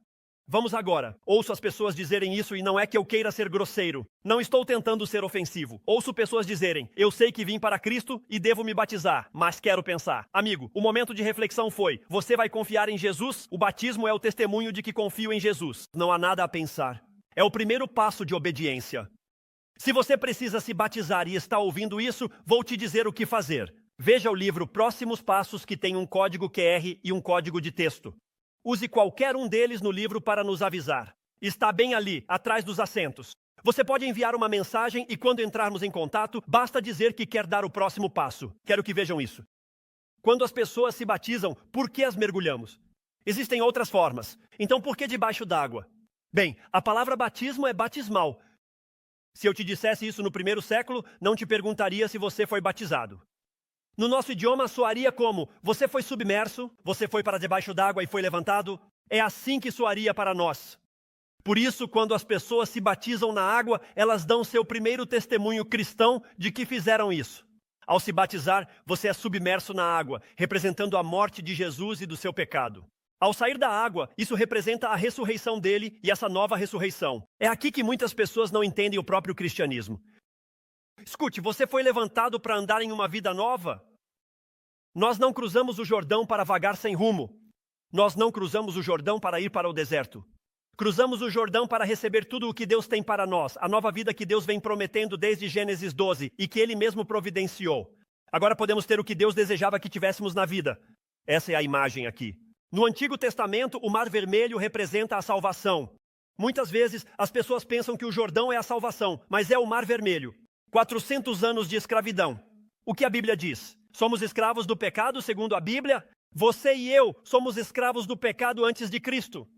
Vamos agora. Ouço as pessoas dizerem isso e não é que eu queira ser grosseiro. Não estou tentando ser ofensivo. Ouço pessoas dizerem, eu sei que vim para Cristo e devo me batizar, mas quero pensar. Amigo, o momento de reflexão foi, você vai confiar em Jesus? O batismo é o testemunho de que confio em Jesus. Não há nada a pensar. É o primeiro passo de obediência. Se você precisa se batizar e está ouvindo isso, vou te dizer o que fazer. Veja o livro Próximos Passos, que tem um código QR e um código de texto. Use qualquer um deles no livro para nos avisar. Está bem ali, atrás dos assentos. Você pode enviar uma mensagem e quando entrarmos em contato, basta dizer que quer dar o próximo passo. Quero que vejam isso. Quando as pessoas se batizam, por que as mergulhamos? Existem outras formas. Então por que debaixo d'água? Bem, a palavra batismo é batismal. Se eu te dissesse isso no primeiro século, não te perguntaria se você foi batizado. No nosso idioma soaria como, você foi submerso, você foi para debaixo d'água e foi levantado. É assim que soaria para nós. Por isso, quando as pessoas se batizam na água, elas dão seu primeiro testemunho cristão de que fizeram isso. Ao se batizar, você é submerso na água, representando a morte de Jesus e do seu pecado. Ao sair da água, isso representa a ressurreição dele e essa nova ressurreição. É aqui que muitas pessoas não entendem o próprio cristianismo. Escute, você foi levantado para andar em uma vida nova? Nós não cruzamos o Jordão para vagar sem rumo. Nós não cruzamos o Jordão para ir para o deserto. Cruzamos o Jordão para receber tudo o que Deus tem para nós, a nova vida que Deus vem prometendo desde Gênesis 12 e que Ele mesmo providenciou. Agora podemos ter o que Deus desejava que tivéssemos na vida. Essa é a imagem aqui. No Antigo Testamento, o Mar Vermelho representa a salvação. Muitas vezes, as pessoas pensam que o Jordão é a salvação, mas é o Mar Vermelho. 400 anos de escravidão. O que a Bíblia diz? Somos escravos do pecado, segundo a Bíblia? Você e eu somos escravos do pecado antes de Cristo.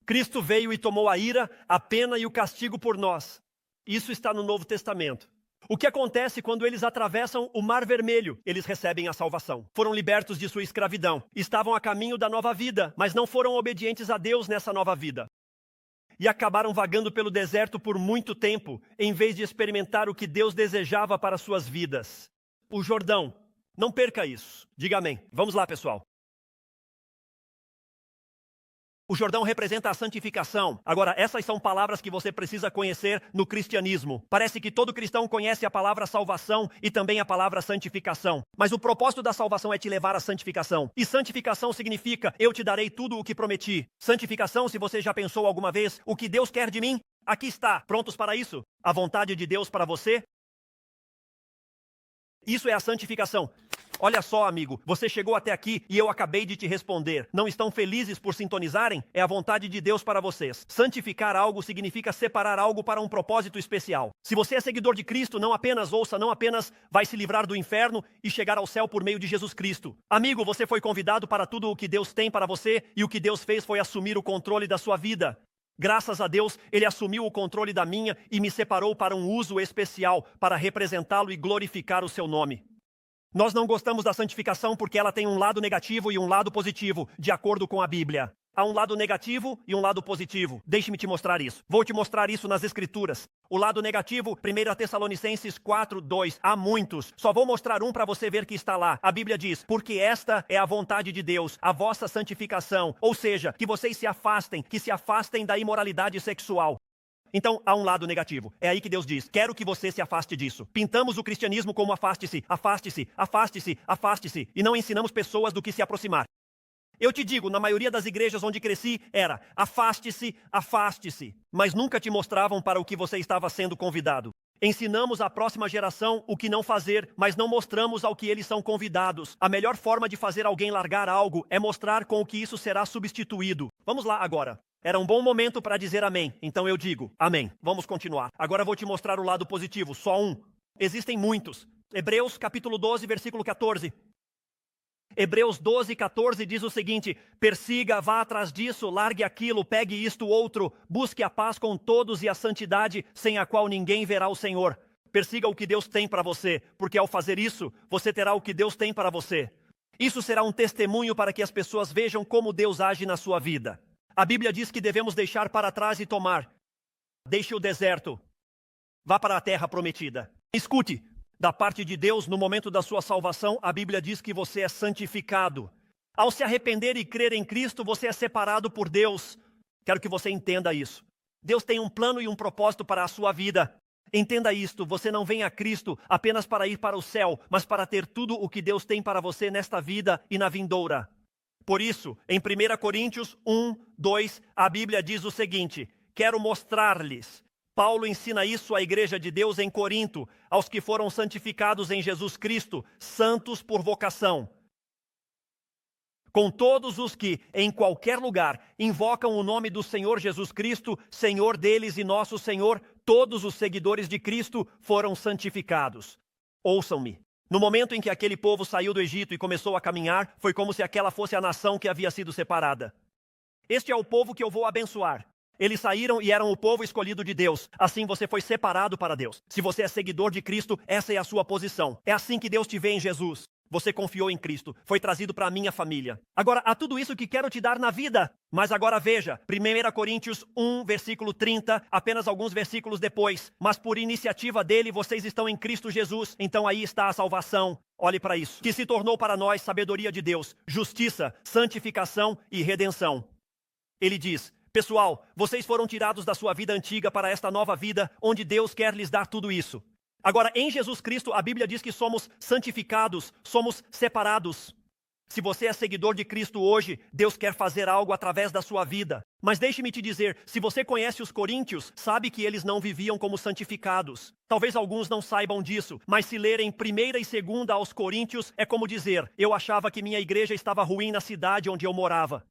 Cristo veio e tomou a ira, a pena e o castigo por nós. Isso está no Novo Testamento. O que acontece quando eles atravessam o Mar Vermelho? Eles recebem a salvação. Foram libertos de sua escravidão. Estavam a caminho da nova vida, mas não foram obedientes a Deus nessa nova vida. E acabaram vagando pelo deserto por muito tempo, em vez de experimentar o que Deus desejava para suas vidas. O Jordão. Não perca isso. Diga amém. Vamos lá, pessoal. O Jordão representa a santificação. Agora, essas são palavras que você precisa conhecer no cristianismo. Parece que todo cristão conhece a palavra salvação e também a palavra santificação. Mas o propósito da salvação é te levar à santificação. E santificação significa, eu te darei tudo o que prometi. Santificação, se você já pensou alguma vez, o que Deus quer de mim? Aqui está. Prontos para isso? A vontade de Deus para você? Isso é a santificação. Olha só, amigo, você chegou até aqui e eu acabei de te responder. Não estão felizes por sintonizarem? É a vontade de Deus para vocês. Santificar algo significa separar algo para um propósito especial. Se você é seguidor de Cristo, não apenas ouça, não apenas vai se livrar do inferno e chegar ao céu por meio de Jesus Cristo. Amigo, você foi convidado para tudo o que Deus tem para você e o que Deus fez foi assumir o controle da sua vida. Graças a Deus, Ele assumiu o controle da minha e me separou para um uso especial, para representá-lo e glorificar o seu nome. Nós não gostamos da santificação porque ela tem um lado negativo e um lado positivo, de acordo com a Bíblia. Há um lado negativo e um lado positivo. Deixe-me te mostrar isso. Vou te mostrar isso nas Escrituras. O lado negativo, 1 Tessalonicenses 4:2. Há muitos. Só vou mostrar um para você ver que está lá. A Bíblia diz, porque esta é a vontade de Deus, a vossa santificação. Ou seja, que vocês se afastem da imoralidade sexual. Então, há um lado negativo. É aí que Deus diz, quero que você se afaste disso. Pintamos o cristianismo como afaste-se, afaste-se, afaste-se, afaste-se. E não ensinamos pessoas do que se aproximar. Eu te digo, na maioria das igrejas onde cresci, era afaste-se, afaste-se. Mas nunca te mostravam para o que você estava sendo convidado. Ensinamos à próxima geração o que não fazer, mas não mostramos ao que eles são convidados. A melhor forma de fazer alguém largar algo é mostrar com o que isso será substituído. Vamos lá agora. Era um bom momento para dizer amém, então eu digo amém. Vamos continuar. Agora vou te mostrar o lado positivo, só um. Existem muitos. Hebreus capítulo 12, versículo 14. Hebreus 12, 14 diz o seguinte, persiga, vá atrás disso, largue aquilo, pegue isto outro, busque a paz com todos e a santidade, sem a qual ninguém verá o Senhor. Persiga o que Deus tem para você, porque ao fazer isso, você terá o que Deus tem para você. Isso será um testemunho para que as pessoas vejam como Deus age na sua vida. A Bíblia diz que devemos deixar para trás e tomar. Deixe o deserto. Vá para a terra prometida. Escute, da parte de Deus, no momento da sua salvação, a Bíblia diz que você é santificado. Ao se arrepender e crer em Cristo, você é separado por Deus. Quero que você entenda isso. Deus tem um plano e um propósito para a sua vida. Entenda isto, você não vem a Cristo apenas para ir para o céu, mas para ter tudo o que Deus tem para você nesta vida e na vindoura. Por isso, em 1 Coríntios 1, 2, a Bíblia diz o seguinte: quero mostrar-lhes. Paulo ensina isso à igreja de Deus em Corinto, aos que foram santificados em Jesus Cristo, santos por vocação. Com todos os que, em qualquer lugar, invocam o nome do Senhor Jesus Cristo, Senhor deles e nosso Senhor, todos os seguidores de Cristo foram santificados. Ouçam-me. No momento em que aquele povo saiu do Egito e começou a caminhar, foi como se aquela fosse a nação que havia sido separada. Este é o povo que eu vou abençoar. Eles saíram e eram o povo escolhido de Deus. Assim você foi separado para Deus. Se você é seguidor de Cristo, essa é a sua posição. É assim que Deus te vê em Jesus. Você confiou em Cristo, foi trazido para a minha família. Agora, há tudo isso que quero te dar na vida. Mas agora veja, 1 Coríntios 1, versículo 30, apenas alguns versículos depois. Mas por iniciativa dele, vocês estão em Cristo Jesus. Então aí está a salvação. Olhe para isso. Que se tornou para nós sabedoria de Deus, justiça, santificação e redenção. Ele diz: pessoal, vocês foram tirados da sua vida antiga para esta nova vida, onde Deus quer lhes dar tudo isso. Agora, em Jesus Cristo, a Bíblia diz que somos santificados, somos separados. Se você é seguidor de Cristo hoje, Deus quer fazer algo através da sua vida. Mas deixe-me te dizer, se você conhece os coríntios, sabe que eles não viviam como santificados. Talvez alguns não saibam disso, mas se lerem 1ª e 2ª aos Coríntios, é como dizer: eu achava que minha igreja estava ruim na cidade onde eu morava.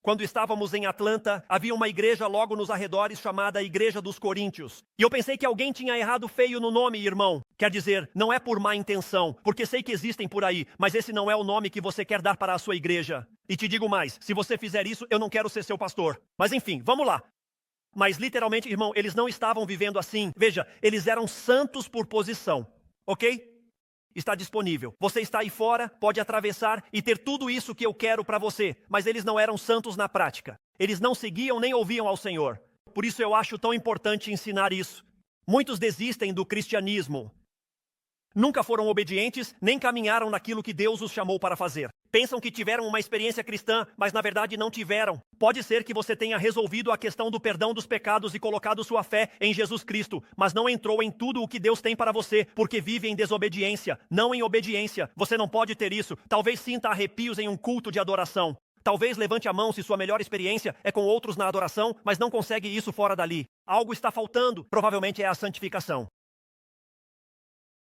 Quando estávamos em Atlanta, havia uma igreja logo nos arredores chamada Igreja dos Coríntios. E eu pensei que alguém tinha errado feio no nome, irmão. Quer dizer, não é por má intenção, porque sei que existem por aí, mas esse não é o nome que você quer dar para a sua igreja. E te digo mais, se você fizer isso, eu não quero ser seu pastor. Mas enfim, vamos lá. Mas literalmente, irmão, eles não estavam vivendo assim. Veja, eles eram santos por posição, ok? Está disponível. Você está aí fora, pode atravessar e ter tudo isso que eu quero para você. Mas eles não eram santos na prática. Eles não seguiam nem ouviam ao Senhor. Por isso eu acho tão importante ensinar isso. Muitos desistem do cristianismo. Nunca foram obedientes, nem caminharam naquilo que Deus os chamou para fazer. Pensam que tiveram uma experiência cristã, mas na verdade não tiveram. Pode ser que você tenha resolvido a questão do perdão dos pecados e colocado sua fé em Jesus Cristo, mas não entrou em tudo o que Deus tem para você, porque vive em desobediência, não em obediência. Você não pode ter isso. Talvez sinta arrepios em um culto de adoração. Talvez levante a mão se sua melhor experiência é com outros na adoração, mas não consegue isso fora dali. Algo está faltando. Provavelmente é a santificação.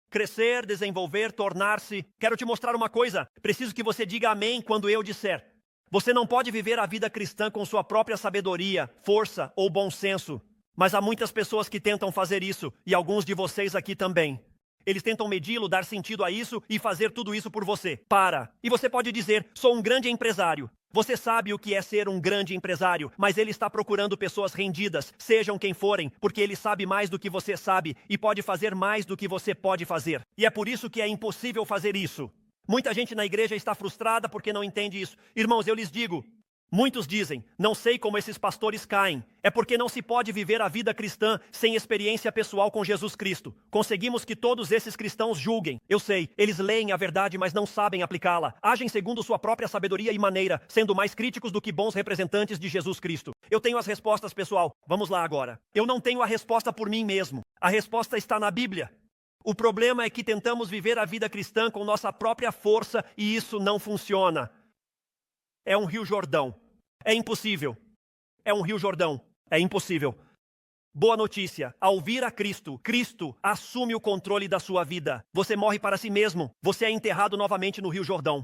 Crescer, desenvolver, tornar-se. Quero te mostrar uma coisa. Preciso que você diga amém quando eu disser. Você não pode viver a vida cristã com sua própria sabedoria, força ou bom senso. Mas há muitas pessoas que tentam fazer isso, e alguns de vocês aqui também. Eles tentam medi-lo, dar sentido a isso e fazer tudo isso por você. Para. E você pode dizer: sou um grande empresário. Você sabe o que é ser um grande empresário, mas ele está procurando pessoas rendidas, sejam quem forem, porque ele sabe mais do que você sabe e pode fazer mais do que você pode fazer. E é por isso que é impossível fazer isso. Muita gente na igreja está frustrada porque não entende isso. Irmãos, eu lhes digo, muitos dizem: não sei como esses pastores caem. É porque não se pode viver a vida cristã sem experiência pessoal com Jesus Cristo. Conseguimos que todos esses cristãos julguem. Eu sei, eles leem a verdade, mas não sabem aplicá-la. Agem segundo sua própria sabedoria e maneira, sendo mais críticos do que bons representantes de Jesus Cristo. Eu tenho as respostas, pessoal. Vamos lá agora. Eu não tenho a resposta por mim mesmo. A resposta está na Bíblia. O problema é que tentamos viver a vida cristã com nossa própria força e isso não funciona. É um Rio Jordão. É impossível. É um Rio Jordão. É impossível. Boa notícia. Ao vir a Cristo, Cristo assume o controle da sua vida. Você morre para si mesmo. Você é enterrado novamente no Rio Jordão.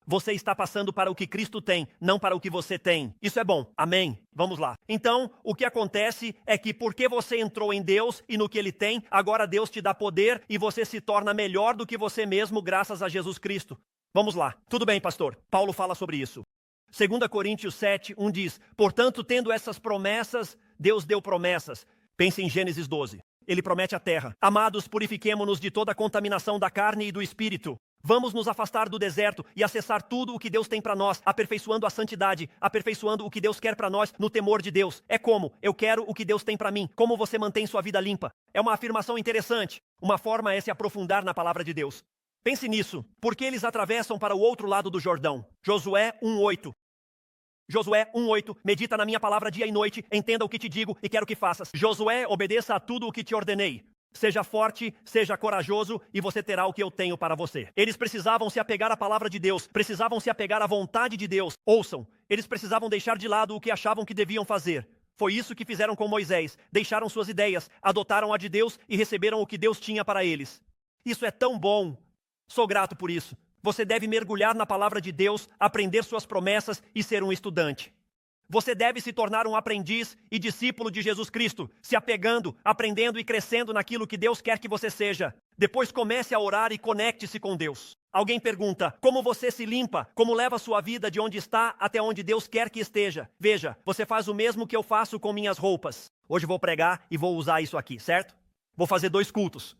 Você está passando para o que Cristo tem, não para o que você tem. Isso é bom. Amém. Vamos lá. Então, o que acontece é que porque você entrou em Deus e no que Ele tem, agora Deus te dá poder e você se torna melhor do que você mesmo graças a Jesus Cristo. Vamos lá. Tudo bem, pastor. Paulo fala sobre isso. 2 Coríntios 7, 1 diz: portanto, tendo essas promessas, Deus deu promessas. Pense em Gênesis 12. Ele promete a terra. Amados, purifiquemo-nos de toda a contaminação da carne e do espírito. Vamos nos afastar do deserto e acessar tudo o que Deus tem para nós, aperfeiçoando a santidade, aperfeiçoando o que Deus quer para nós no temor de Deus. É como? Eu quero o que Deus tem para mim. Como você mantém sua vida limpa? É uma afirmação interessante. Uma forma é se aprofundar na palavra de Deus. Pense nisso. Por que eles atravessam para o outro lado do Jordão? Josué 1:8. Josué 1:8, medita na minha palavra dia e noite, entenda o que te digo e quero que faças. Josué, obedeça a tudo o que te ordenei. Seja forte, seja corajoso e você terá o que eu tenho para você. Eles precisavam se apegar à palavra de Deus, precisavam se apegar à vontade de Deus. Ouçam, eles precisavam deixar de lado o que achavam que deviam fazer. Foi isso que fizeram com Moisés. Deixaram suas ideias, adotaram a de Deus e receberam o que Deus tinha para eles. Isso é tão bom. Sou grato por isso. Você deve mergulhar na palavra de Deus, aprender suas promessas e ser um estudante. Você deve se tornar um aprendiz e discípulo de Jesus Cristo, se apegando, aprendendo e crescendo naquilo que Deus quer que você seja. Depois comece a orar e conecte-se com Deus. Alguém pergunta, como você se limpa? Como leva sua vida de onde está até onde Deus quer que esteja? Veja, você faz o mesmo que eu faço com minhas roupas. Hoje vou pregar e vou usar isso aqui, certo? Vou fazer 2 cultos.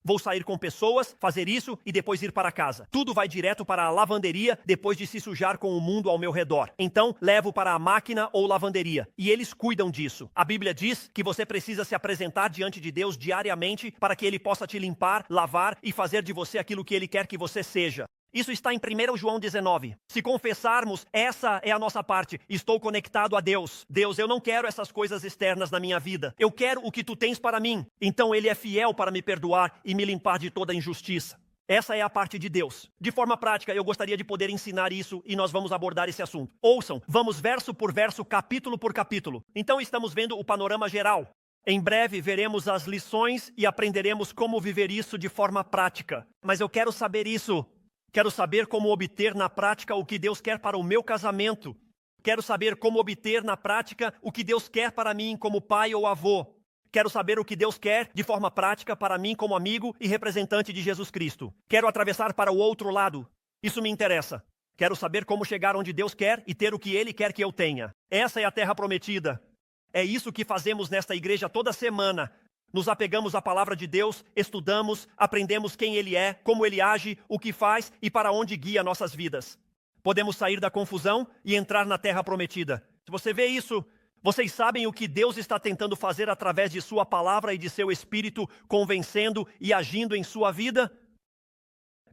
Vou sair com pessoas, fazer isso e depois ir para casa. Tudo vai direto para a lavanderia depois de se sujar com o mundo ao meu redor. Então, levo para a máquina ou lavanderia. E eles cuidam disso. A Bíblia diz que você precisa se apresentar diante de Deus diariamente para que Ele possa te limpar, lavar e fazer de você aquilo que Ele quer que você seja. Isso está em 1 João 19. Se confessarmos, essa é a nossa parte. Estou conectado a Deus. Deus, eu não quero essas coisas externas na minha vida. Eu quero o que tu tens para mim. Então Ele é fiel para me perdoar e me limpar de toda injustiça. Essa é a parte de Deus. De forma prática, eu gostaria de poder ensinar isso e nós vamos abordar esse assunto. Ouçam, vamos verso por verso, capítulo por capítulo. Então estamos vendo o panorama geral. Em breve veremos as lições e aprenderemos como viver isso de forma prática. Mas eu quero saber isso. Quero saber como obter na prática o que Deus quer para o meu casamento. Quero saber como obter na prática o que Deus quer para mim como pai ou avô. Quero saber o que Deus quer de forma prática para mim como amigo e representante de Jesus Cristo. Quero atravessar para o outro lado. Isso me interessa. Quero saber como chegar onde Deus quer e ter o que Ele quer que eu tenha. Essa é a terra prometida. É isso que fazemos nesta igreja toda semana. Nos apegamos à palavra de Deus, estudamos, aprendemos quem Ele é, como Ele age, o que faz e para onde guia nossas vidas. Podemos sair da confusão e entrar na terra prometida. Se você vê isso, vocês sabem o que Deus está tentando fazer através de sua palavra e de seu Espírito, convencendo e agindo em sua vida?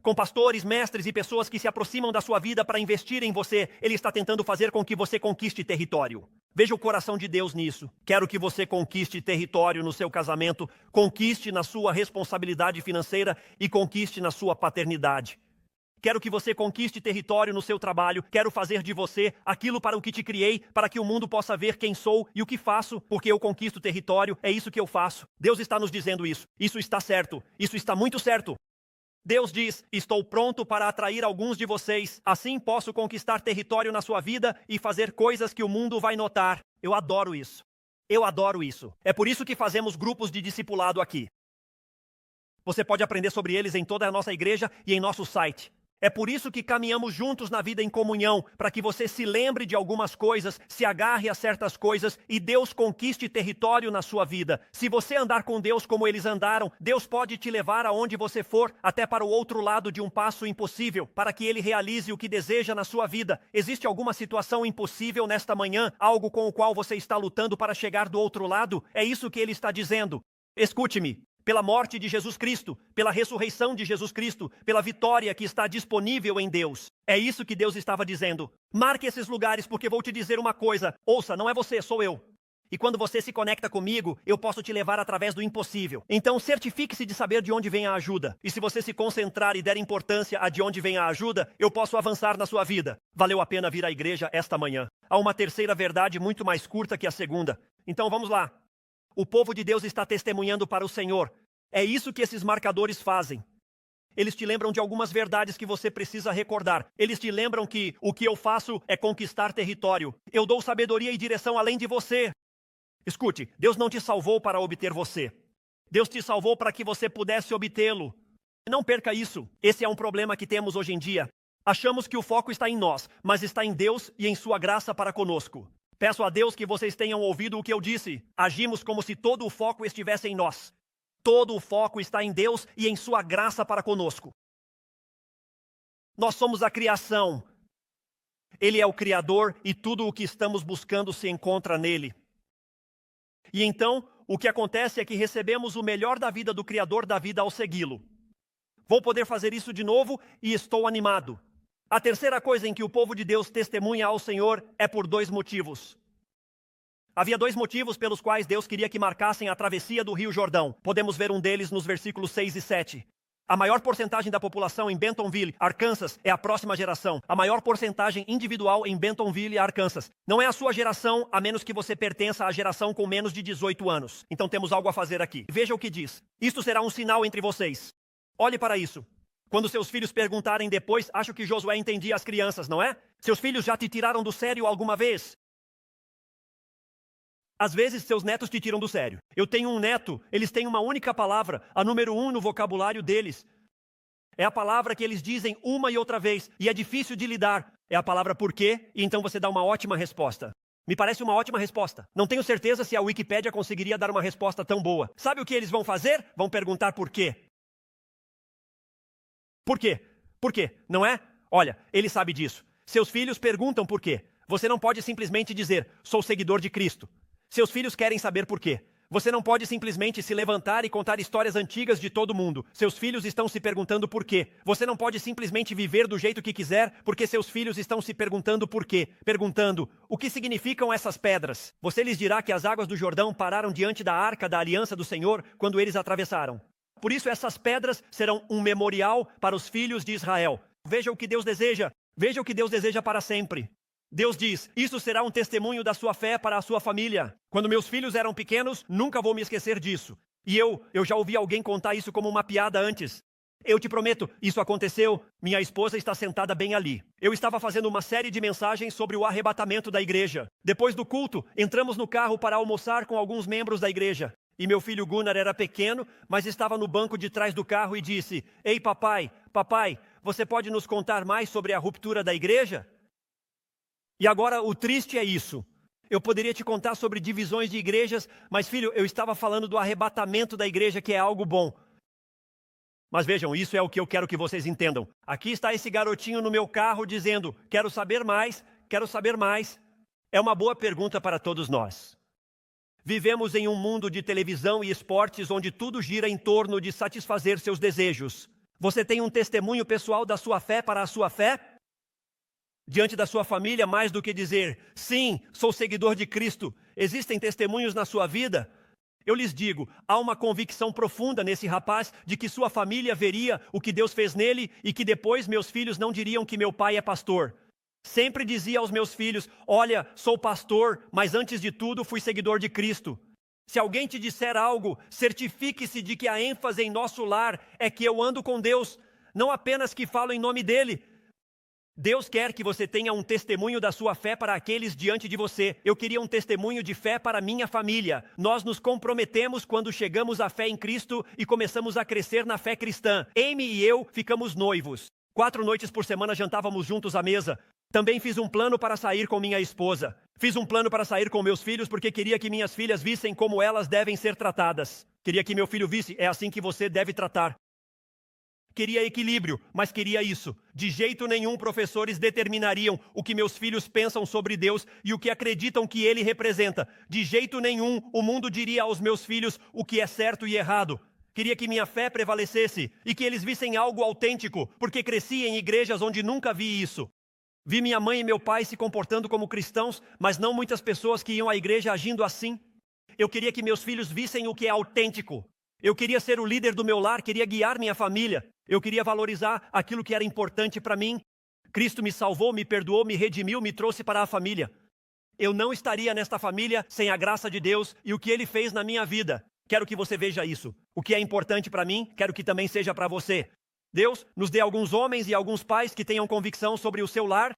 Com pastores, mestres e pessoas que se aproximam da sua vida para investir em você, Ele está tentando fazer com que você conquiste território. Veja o coração de Deus nisso. Quero que você conquiste território no seu casamento, conquiste na sua responsabilidade financeira e conquiste na sua paternidade. Quero que você conquiste território no seu trabalho. Quero fazer de você aquilo para o que te criei, para que o mundo possa ver quem sou e o que faço, porque eu conquisto território, é isso que eu faço. Deus está nos dizendo isso. Isso está certo. Isso está muito certo. Deus diz, estou pronto para atrair alguns de vocês. Assim posso conquistar território na sua vida e fazer coisas que o mundo vai notar. Eu adoro isso. Eu adoro isso. É por isso que fazemos grupos de discipulado aqui. Você pode aprender sobre eles em toda a nossa igreja e em nosso site. É por isso que caminhamos juntos na vida em comunhão, para que você se lembre de algumas coisas, se agarre a certas coisas e Deus conquiste território na sua vida. Se você andar com Deus como eles andaram, Deus pode te levar aonde você for, até para o outro lado de um passo impossível, para que Ele realize o que deseja na sua vida. Existe alguma situação impossível nesta manhã, algo com o qual você está lutando para chegar do outro lado? É isso que Ele está dizendo. Escute-me. Pela morte de Jesus Cristo, pela ressurreição de Jesus Cristo, pela vitória que está disponível em Deus. É isso que Deus estava dizendo. Marque esses lugares porque vou te dizer uma coisa. Ouça, não é você, sou eu. E quando você se conecta comigo, eu posso te levar através do impossível. Então certifique-se de saber de onde vem a ajuda. E se você se concentrar e der importância a de onde vem a ajuda, eu posso avançar na sua vida. Valeu a pena vir à igreja esta manhã. Há uma terceira verdade muito mais curta que a segunda. Então vamos lá. O povo de Deus está testemunhando para o Senhor. É isso que esses marcadores fazem. Eles te lembram de algumas verdades que você precisa recordar. Eles te lembram que o que eu faço é conquistar território. Eu dou sabedoria e direção além de você. Escute, Deus não te salvou para obter você. Deus te salvou para que você pudesse obtê-lo. Não perca isso. Esse é um problema que temos hoje em dia. Achamos que o foco está em nós, mas está em Deus e em sua graça para conosco. Peço a Deus que vocês tenham ouvido o que eu disse. Agimos como se todo o foco estivesse em nós. Todo o foco está em Deus e em sua graça para conosco. Nós somos a criação. Ele é o Criador e tudo o que estamos buscando se encontra nele. E então, o que acontece é que recebemos o melhor da vida do Criador da vida ao segui-lo. Vou poder fazer isso de novo e estou animado. A terceira coisa em que o povo de Deus testemunha ao Senhor é por 2 motivos. Havia 2 motivos pelos quais Deus queria que marcassem a travessia do Rio Jordão. Podemos ver um deles nos versículos 6 e 7. A maior porcentagem da população em Bentonville, Arkansas, é a próxima geração. A maior porcentagem individual em Bentonville, Arkansas. Não é a sua geração, a menos que você pertença à geração com menos de 18 anos. Então temos algo a fazer aqui. Veja o que diz. Isto será um sinal entre vocês. Olhe para isso. Quando seus filhos perguntarem depois, acho que Josué entendia as crianças, não é? Seus filhos já te tiraram do sério alguma vez? Às vezes, seus netos te tiram do sério. Eu tenho um neto, eles têm uma única palavra, a número 1 no vocabulário deles. É a palavra que eles dizem uma e outra vez, e é difícil de lidar. É a palavra por quê, e então você dá uma ótima resposta. Me parece uma ótima resposta. Não tenho certeza se a Wikipédia conseguiria dar uma resposta tão boa. Sabe o que eles vão fazer? Vão perguntar por quê. Por quê? Por quê? Não é? Olha, ele sabe disso. Seus filhos perguntam por quê. Você não pode simplesmente dizer, sou seguidor de Cristo. Seus filhos querem saber por quê. Você não pode simplesmente se levantar e contar histórias antigas de todo mundo. Seus filhos estão se perguntando por quê. Você não pode simplesmente viver do jeito que quiser, porque seus filhos estão se perguntando por quê. Perguntando, o que significam essas pedras? Você lhes dirá que as águas do Jordão pararam diante da arca da aliança do Senhor quando eles atravessaram. Por isso essas pedras serão um memorial para os filhos de Israel. Veja o que Deus deseja. Veja o que Deus deseja para sempre. Deus diz, isso será um testemunho da sua fé para a sua família. Quando meus filhos eram pequenos, nunca vou me esquecer disso. E eu já ouvi alguém contar isso como uma piada antes. Eu te prometo, isso aconteceu. Minha esposa está sentada bem ali. Eu estava fazendo uma série de mensagens sobre o arrebatamento da igreja. Depois do culto, entramos no carro para almoçar com alguns membros da igreja. E meu filho Gunnar era pequeno, mas estava no banco de trás do carro e disse, ei papai, você pode nos contar mais sobre a ruptura da igreja? E agora o triste é isso. Eu poderia te contar sobre divisões de igrejas, mas filho, eu estava falando do arrebatamento da igreja, que é algo bom. Mas vejam, isso é o que eu quero que vocês entendam. Aqui está esse garotinho no meu carro dizendo, quero saber mais, quero saber mais. É uma boa pergunta para todos nós. Vivemos em um mundo de televisão e esportes onde tudo gira em torno de satisfazer seus desejos. Você tem um testemunho pessoal da sua fé para a sua fé? Diante da sua família, mais do que dizer, sim, sou seguidor de Cristo, existem testemunhos na sua vida? Eu lhes digo, há uma convicção profunda nesse rapaz de que sua família veria o que Deus fez nele e que depois meus filhos não diriam que meu pai é pastor. Sempre dizia aos meus filhos, olha, sou pastor, mas antes de tudo fui seguidor de Cristo. Se alguém te disser algo, certifique-se de que a ênfase em nosso lar é que eu ando com Deus, não apenas que falo em nome dele. Deus quer que você tenha um testemunho da sua fé para aqueles diante de você. Eu queria um testemunho de fé para minha família. Nós nos comprometemos quando chegamos à fé em Cristo e começamos a crescer na fé cristã. Amy e eu ficamos noivos. 4 noites por semana jantávamos juntos à mesa. Também fiz um plano para sair com minha esposa. Fiz um plano para sair com meus filhos porque queria que minhas filhas vissem como elas devem ser tratadas. Queria que meu filho visse, é assim que você deve tratar. Queria equilíbrio, mas queria isso. De jeito nenhum professores determinariam o que meus filhos pensam sobre Deus e o que acreditam que Ele representa. De jeito nenhum o mundo diria aos meus filhos o que é certo e errado. Queria que minha fé prevalecesse e que eles vissem algo autêntico, porque cresci em igrejas onde nunca vi isso. Vi minha mãe e meu pai se comportando como cristãos, mas não muitas pessoas que iam à igreja agindo assim. Eu queria que meus filhos vissem o que é autêntico. Eu queria ser o líder do meu lar, queria guiar minha família. Eu queria valorizar aquilo que era importante para mim. Cristo me salvou, me perdoou, me redimiu, me trouxe para a família. Eu não estaria nesta família sem a graça de Deus e o que Ele fez na minha vida. Quero que você veja isso. O que é importante para mim, quero que também seja para você. Deus nos dê alguns homens e alguns pais que tenham convicção sobre o seu lar.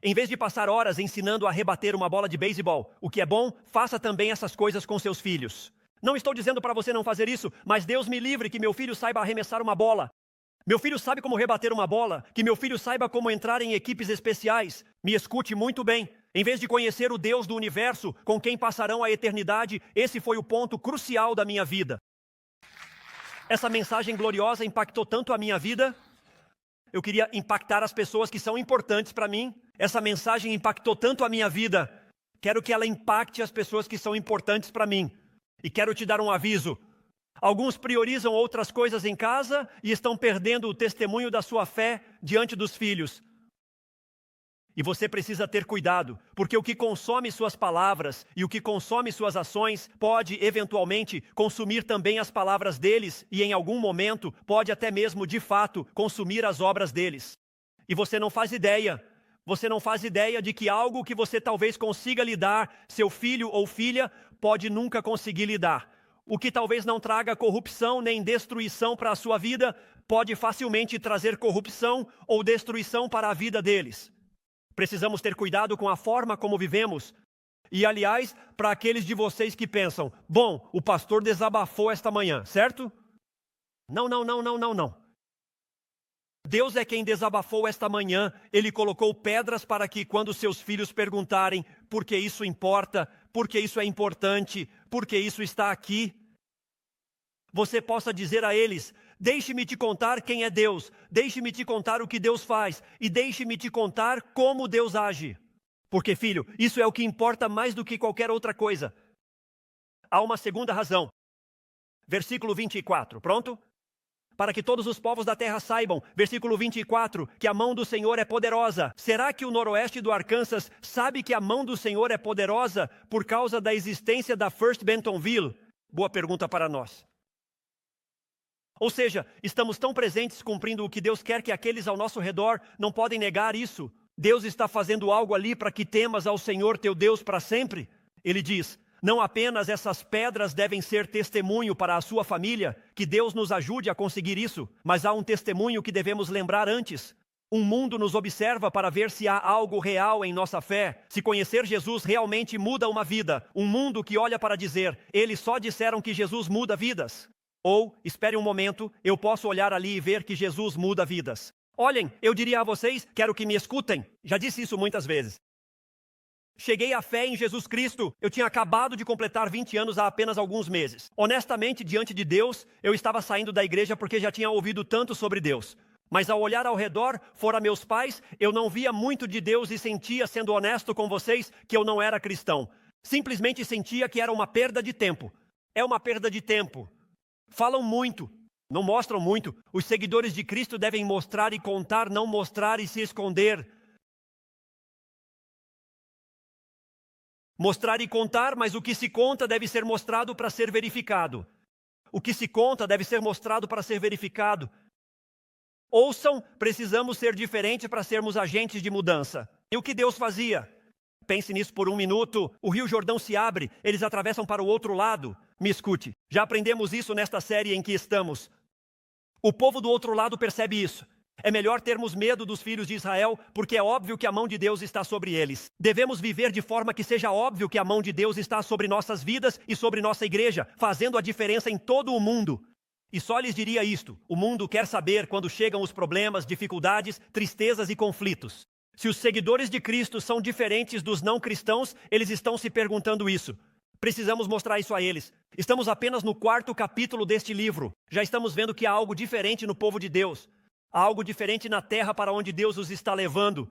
Em vez de passar horas ensinando a rebater uma bola de beisebol, o que é bom, faça também essas coisas com seus filhos. Não estou dizendo para você não fazer isso, mas Deus me livre que meu filho saiba arremessar uma bola. Meu filho sabe como rebater uma bola, que meu filho saiba como entrar em equipes especiais. Me escute muito bem. Em vez de conhecer o Deus do universo, com quem passarão a eternidade, esse foi o ponto crucial da minha vida. Essa mensagem gloriosa impactou tanto a minha vida. Eu queria impactar as pessoas que são importantes para mim. Essa mensagem impactou tanto a minha vida. Quero que ela impacte as pessoas que são importantes para mim. E quero te dar um aviso. Alguns priorizam outras coisas em casa e estão perdendo o testemunho da sua fé diante dos filhos. E você precisa ter cuidado, porque o que consome suas palavras e o que consome suas ações pode, eventualmente, consumir também as palavras deles e, em algum momento, pode até mesmo, de fato, consumir as obras deles. E você não faz ideia de que algo que você talvez consiga lidar, seu filho ou filha pode nunca conseguir lidar. O que talvez não traga corrupção nem destruição para a sua vida, pode facilmente trazer corrupção ou destruição para a vida deles. Precisamos ter cuidado com a forma como vivemos. E, aliás, para aqueles de vocês que pensam, bom, o pastor desabafou esta manhã, certo? Não. Deus é quem desabafou esta manhã. Ele colocou pedras para que, quando seus filhos perguntarem por que isso importa, por que isso é importante, por que isso está aqui, você possa dizer a eles: deixe-me te contar quem é Deus, deixe-me te contar o que Deus faz e deixe-me te contar como Deus age. Porque, filho, isso é o que importa mais do que qualquer outra coisa. Há uma segunda razão. Versículo 24, pronto? Para que todos os povos da terra saibam, versículo 24, que a mão do Senhor é poderosa. Será que o noroeste do Arkansas sabe que a mão do Senhor é poderosa por causa da existência da First Bentonville? Boa pergunta para nós. Ou seja, estamos tão presentes cumprindo o que Deus quer que aqueles ao nosso redor não podem negar isso. Deus está fazendo algo ali para que temas ao Senhor teu Deus para sempre. Ele diz: não apenas essas pedras devem ser testemunho para a sua família, que Deus nos ajude a conseguir isso, mas há um testemunho que devemos lembrar antes. Um mundo nos observa para ver se há algo real em nossa fé. Se conhecer Jesus realmente muda uma vida. Um mundo que olha para dizer: eles só disseram que Jesus muda vidas. Ou, espere um momento, eu posso olhar ali e ver que Jesus muda vidas. Olhem, eu diria a vocês, quero que me escutem. Já disse isso muitas vezes. Cheguei à fé em Jesus Cristo. Eu tinha acabado de completar 20 anos há apenas alguns meses. Honestamente, diante de Deus, eu estava saindo da igreja porque já tinha ouvido tanto sobre Deus. Mas ao olhar ao redor, fora meus pais, eu não via muito de Deus e sentia, sendo honesto com vocês, que eu não era cristão. Simplesmente sentia que era uma perda de tempo. É uma perda de tempo. Falam muito, não mostram muito. Os seguidores de Cristo devem mostrar e contar, não mostrar e se esconder. Mostrar e contar, mas o que se conta deve ser mostrado para ser verificado. O que se conta deve ser mostrado para ser verificado. Ouçam, precisamos ser diferentes para sermos agentes de mudança. E o que Deus fazia? Pense nisso por um minuto. O Rio Jordão se abre, eles atravessam para o outro lado. Me escute, já aprendemos isso nesta série em que estamos. O povo do outro lado percebe isso. É melhor termos medo dos filhos de Israel, porque é óbvio que a mão de Deus está sobre eles. Devemos viver de forma que seja óbvio que a mão de Deus está sobre nossas vidas e sobre nossa igreja, fazendo a diferença em todo o mundo. E só lhes diria isto: o mundo quer saber quando chegam os problemas, dificuldades, tristezas e conflitos. Se os seguidores de Cristo são diferentes dos não cristãos, eles estão se perguntando isso. Precisamos mostrar isso a eles. Estamos apenas no 4º capítulo deste livro. Já estamos vendo que há algo diferente no povo de Deus. Há algo diferente na terra para onde Deus os está levando.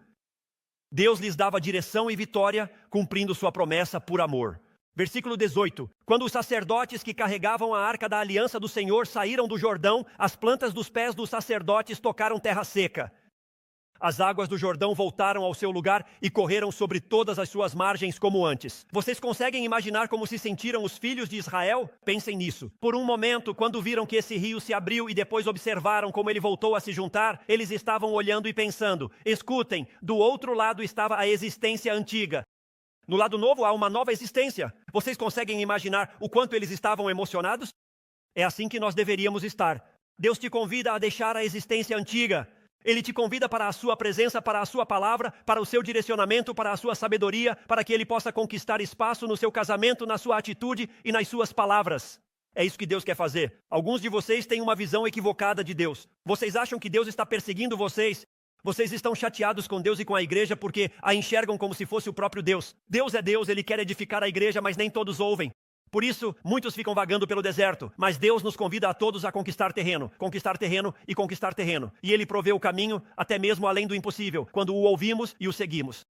Deus lhes dava direção e vitória, cumprindo sua promessa por amor. Versículo 18. Quando os sacerdotes que carregavam a arca da aliança do Senhor saíram do Jordão, as plantas dos pés dos sacerdotes tocaram terra seca. As águas do Jordão voltaram ao seu lugar e correram sobre todas as suas margens como antes. Vocês conseguem imaginar como se sentiram os filhos de Israel? Pensem nisso. Por um momento, quando viram que esse rio se abriu e depois observaram como ele voltou a se juntar, eles estavam olhando e pensando: escutem, do outro lado estava a existência antiga. No lado novo há uma nova existência. Vocês conseguem imaginar o quanto eles estavam emocionados? É assim que nós deveríamos estar. Deus te convida a deixar a existência antiga. Ele te convida para a sua presença, para a sua palavra, para o seu direcionamento, para a sua sabedoria, para que ele possa conquistar espaço no seu casamento, na sua atitude e nas suas palavras. É isso que Deus quer fazer. Alguns de vocês têm uma visão equivocada de Deus. Vocês acham que Deus está perseguindo vocês. Vocês estão chateados com Deus e com a igreja porque a enxergam como se fosse o próprio Deus. Deus é Deus, ele quer edificar a igreja, mas nem todos ouvem. Por isso, muitos ficam vagando pelo deserto, mas Deus nos convida a todos a conquistar terreno e conquistar terreno. E Ele provê o caminho até mesmo além do impossível, quando o ouvimos e o seguimos.